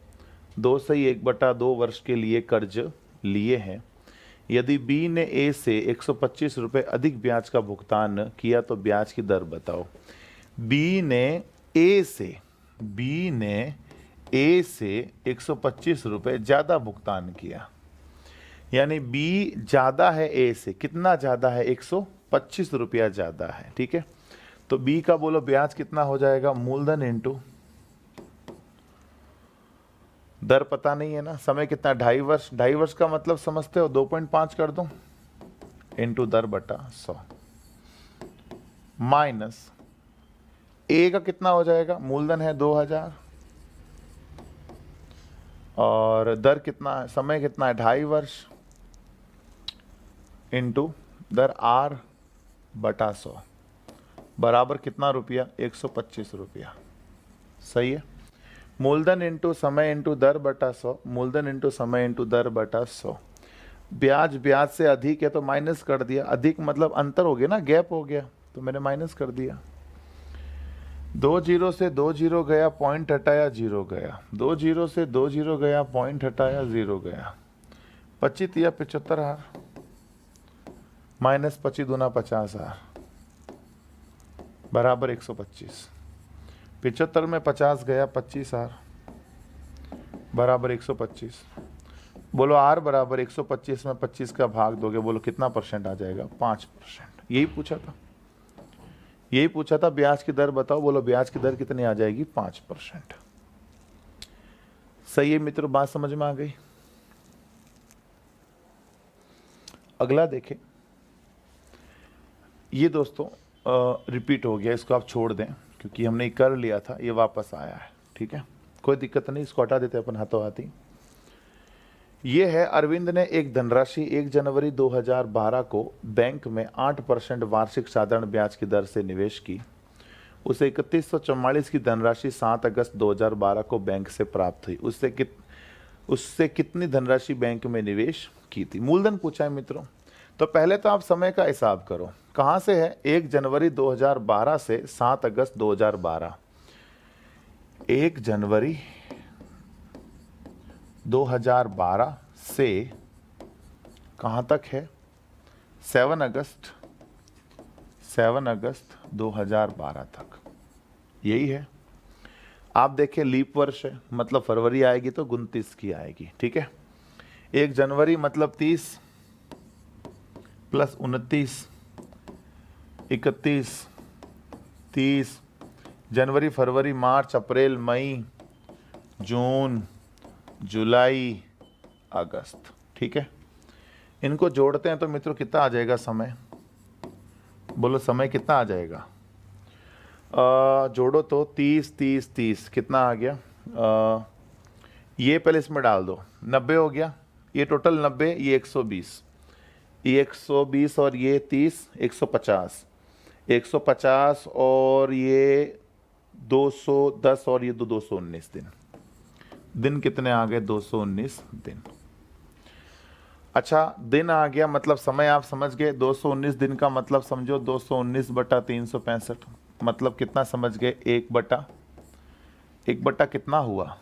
2/1/2 वर्ष के लिए कर्ज लिए हैं। यदि बी ने ए से 125 रुपए अधिक ब्याज का भुगतान किया तो ब्याज की दर बताओ। बी ने ए से 125 रुपए ज्यादा भुगतान किया, यानी बी ज्यादा है ए से। कितना ज्यादा है? 125 रुपया ज्यादा है। ठीक है, तो बी का बोलो ब्याज कितना हो जाएगा? मूलधन इंटू दर पता नहीं है ना, समय कितना? 2.5 वर्ष। 2.5 वर्ष का मतलब समझते हो? 2.5 कर दो इंटू दर बटा 100 माइनस ए का कितना हो जाएगा? मूलधन है 2000 और दर कितना है? समय कितना है? 2.5 वर्ष इंटू दर आर बटा 100 बराबर कितना रुपया? 125 रुपया। सही है। मूलधन इंटू समय इंटू दर बटा 100, मूलधन इंटू समय इंटू दर बटा 100। ब्याज ब्याज से अधिक है तो माइनस कर दिया। अधिक मतलब अंतर हो गया ना, गैप हो गया, तो मैंने माइनस कर दिया। 2 0 से 2 0 गया, पॉइंट हटाया 0 गया। 2 0 से 2 0 गया, पॉइंट हटाया 0 गया। 25 या 75 माइनस 25 दूना 50 बराबर 125। 75 में 50 गया, 25 बराबर 125। बोलो आर बराबर 125 में 25 का भाग दोगे, बोलो कितना परसेंट आ जाएगा? 5%। यही पूछा था, ब्याज की दर बताओ। बोलो ब्याज की दर कितनी आ जाएगी? 5%। सही है मित्रों, बात समझ में आ गई। अगला देखें, ये दोस्तों रिपीट हो गया, इसको आप छोड़ दें क्योंकि हमने कर लिया था, ये वापस आया है। ठीक है, कोई दिक्कत नहीं, इसको हटा देते अपन हाथों हाथ ही। ये है, अरविंद ने एक धनराशि 1 जनवरी 2012 को बैंक में 8% वार्षिक साधारण ब्याज की दर से निवेश की। उसे 3144 की धनराशि 7 अगस्त 2012 को बैंक से प्राप्त हुई। उससे कितनी धनराशि बैंक में निवेश की थी? मूलधन पूछा है मित्रों। तो पहले तो आप समय का हिसाब करो, कहाँ से है? 1 जनवरी 2012 से 7 अगस्त 2012। 1 जनवरी 2012 से कहाँ तक है? 7 अगस्त 2012 तक, यही है। आप देखें लीप वर्ष है, मतलब फरवरी आएगी तो 29 की आएगी, ठीक है। 1 जनवरी मतलब 30 प्लस 29, 31, 30, जनवरी, फरवरी, मार्च, अप्रैल, मई, जून, जुलाई, अगस्त, ठीक है। इनको जोड़ते हैं तो मित्रों कितना आ जाएगा समय? बोलो समय कितना आ जाएगा? जोड़ो तो 30, 30, 30 कितना आ गया? ये पहले इसमें डाल दो, 90 हो गया। ये टोटल 90, ये 120, ये 120 और ये 30, 150, 150 और ये 210 और ये 219 दिन। दिन कितने आ गए? 219 दिन। अच्छा, दिन आ गया मतलब समय आप समझ गए। 219 दिन का मतलब समझो 219 बटा 365, मतलब कितना समझ गए? 1 बटा कितना हुआ?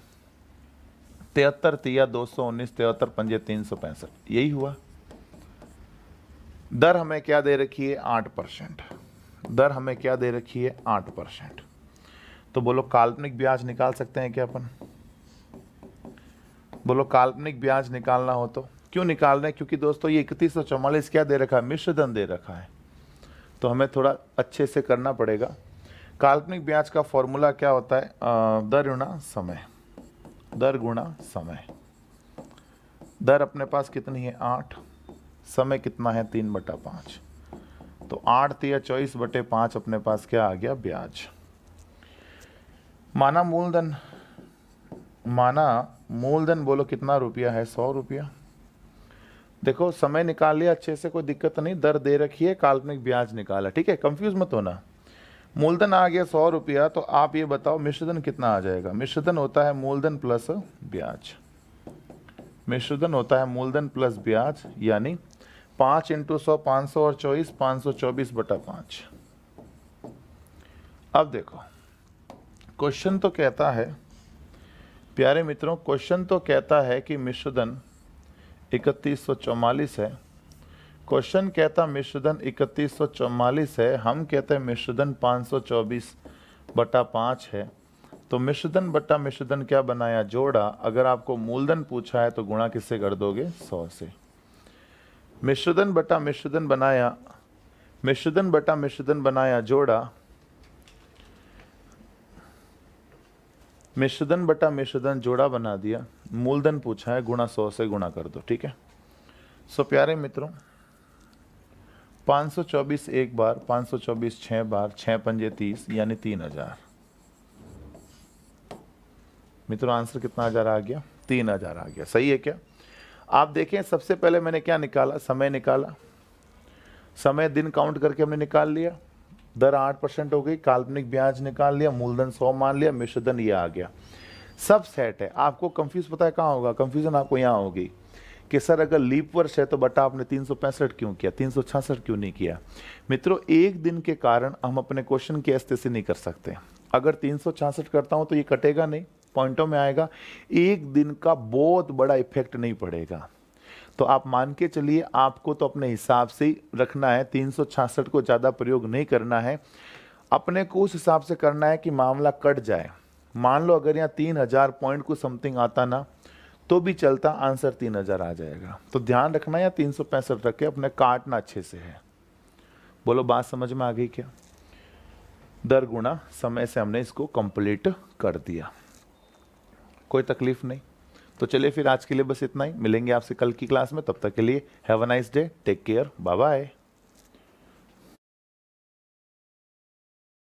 73 तिया 219, 73 पंजे 365, यही हुआ। दर हमें क्या दे रखी है? 8%। दर हमें क्या दे रखी है? 8%। तो बोलो काल्पनिक ब्याज निकाल सकते हैं क्या अपन? बोलो काल्पनिक ब्याज निकालना हो तो क्यों निकाल रहे हैं? क्योंकि दोस्तों ये 3144 क्या दे रखा है? मिश्र धन दे रखा है, तो हमें थोड़ा अच्छे से करना पड़ेगा। काल्पनिक ब्याज का फॉर्मूला क्या होता है? दर गुणा समय। दर गुणा समय। दर अपने पास कितनी है? 8। समय कितना है? 3/5। तो 8 तिया 24/5 अपने पास क्या आ गया? ब्याज। माना मूलधन बोलो कितना रुपया है? 100 रुपया। देखो समय निकाल लिया अच्छे से, कोई दिक्कत नहीं। दर दे रखी है, काल्पनिक ब्याज निकाला, ठीक है। कंफ्यूज मत होना। मूलधन आ गया 100 रुपया, तो आप ये बताओ मिश्रधन कितना आ जाएगा? मिश्रधन होता है मूलधन प्लस ब्याज। मिश्रधन होता है मूलधन प्लस ब्याज, यानी 5 × 100 500 और 24 524/5। अब देखो क्वेश्चन तो कहता है, प्यारे मित्रों, क्वेश्चन तो कहता है कि मिश्रधन 3144 है। क्वेश्चन कहता मिश्रधन 3144 है, हम कहते हैं मिश्रधन 524/5 है। तो मिश्रधन बटा मिश्रधन क्या बनाया? जोड़ा। अगर आपको मूलधन पूछा है तो गुणा किससे कर दोगे? 100 से। मिश्रधन बटा मिश्रधन बनाया, मिश्रधन बटा मिश्रधन बनाया जोड़ा। मिश्रधन बटा मिश्रधन जोड़ा बना दिया। मूलधन पूछा है, गुणा 100 से गुणा कर दो, ठीक है। सो प्यारे मित्रों, 524 एक बार, 524 6 बार, 6 पंजे 30, यानी 3000। मित्रों आंसर कितना हजार आ गया? 3000 आ गया। सही है क्या? आप देखें सबसे पहले मैंने क्या निकाला? समय निकाला। समय दिन काउंट करके हमने निकाल लिया। दर 8% हो गई। काल्पनिक ब्याज निकाल लिया। मूलधन 100 मान लिया। मिश्रधन ये आ गया। सब सेट है। आपको कंफ्यूज पता है कहाँ होगा? कंफ्यूजन आपको यहाँ होगी कि सर अगर लीप वर्ष है तो बटा आपने 365 क्यों किया, 366 क्यों नहीं किया? मित्रों एक दिन के कारण हम अपने क्वेश्चन की ऐसे नहीं कर सकते। अगर 366 करता हूं तो ये कटेगा नहीं, पॉइंटों में आएगा। एक दिन का बहुत बड़ा इफेक्ट नहीं पड़ेगा। तो आप मान के चलिए, आपको तो अपने हिसाब से ही रखना है, 366 को ज़्यादा प्रयोग नहीं करना है। अपने को उस हिसाब से करना है कि मामला कट जाए। मान लो अगर यहाँ 3000 पॉइंट को समथिंग आता ना तो भी चलता, आंसर 3000 आ जाएगा। तो ध्यान रखना या 365 रखे, अपने काटना अच्छे से है। बोलो बात समझ में आ गई क्या? दर गुणा समय से हमने इसको कंप्लीट कर दिया, कोई तकलीफ नहीं। तो चलिए फिर आज के लिए बस इतना ही। मिलेंगे आपसे कल की क्लास में। तब तक के लिए have a nice day, take care, bye bye.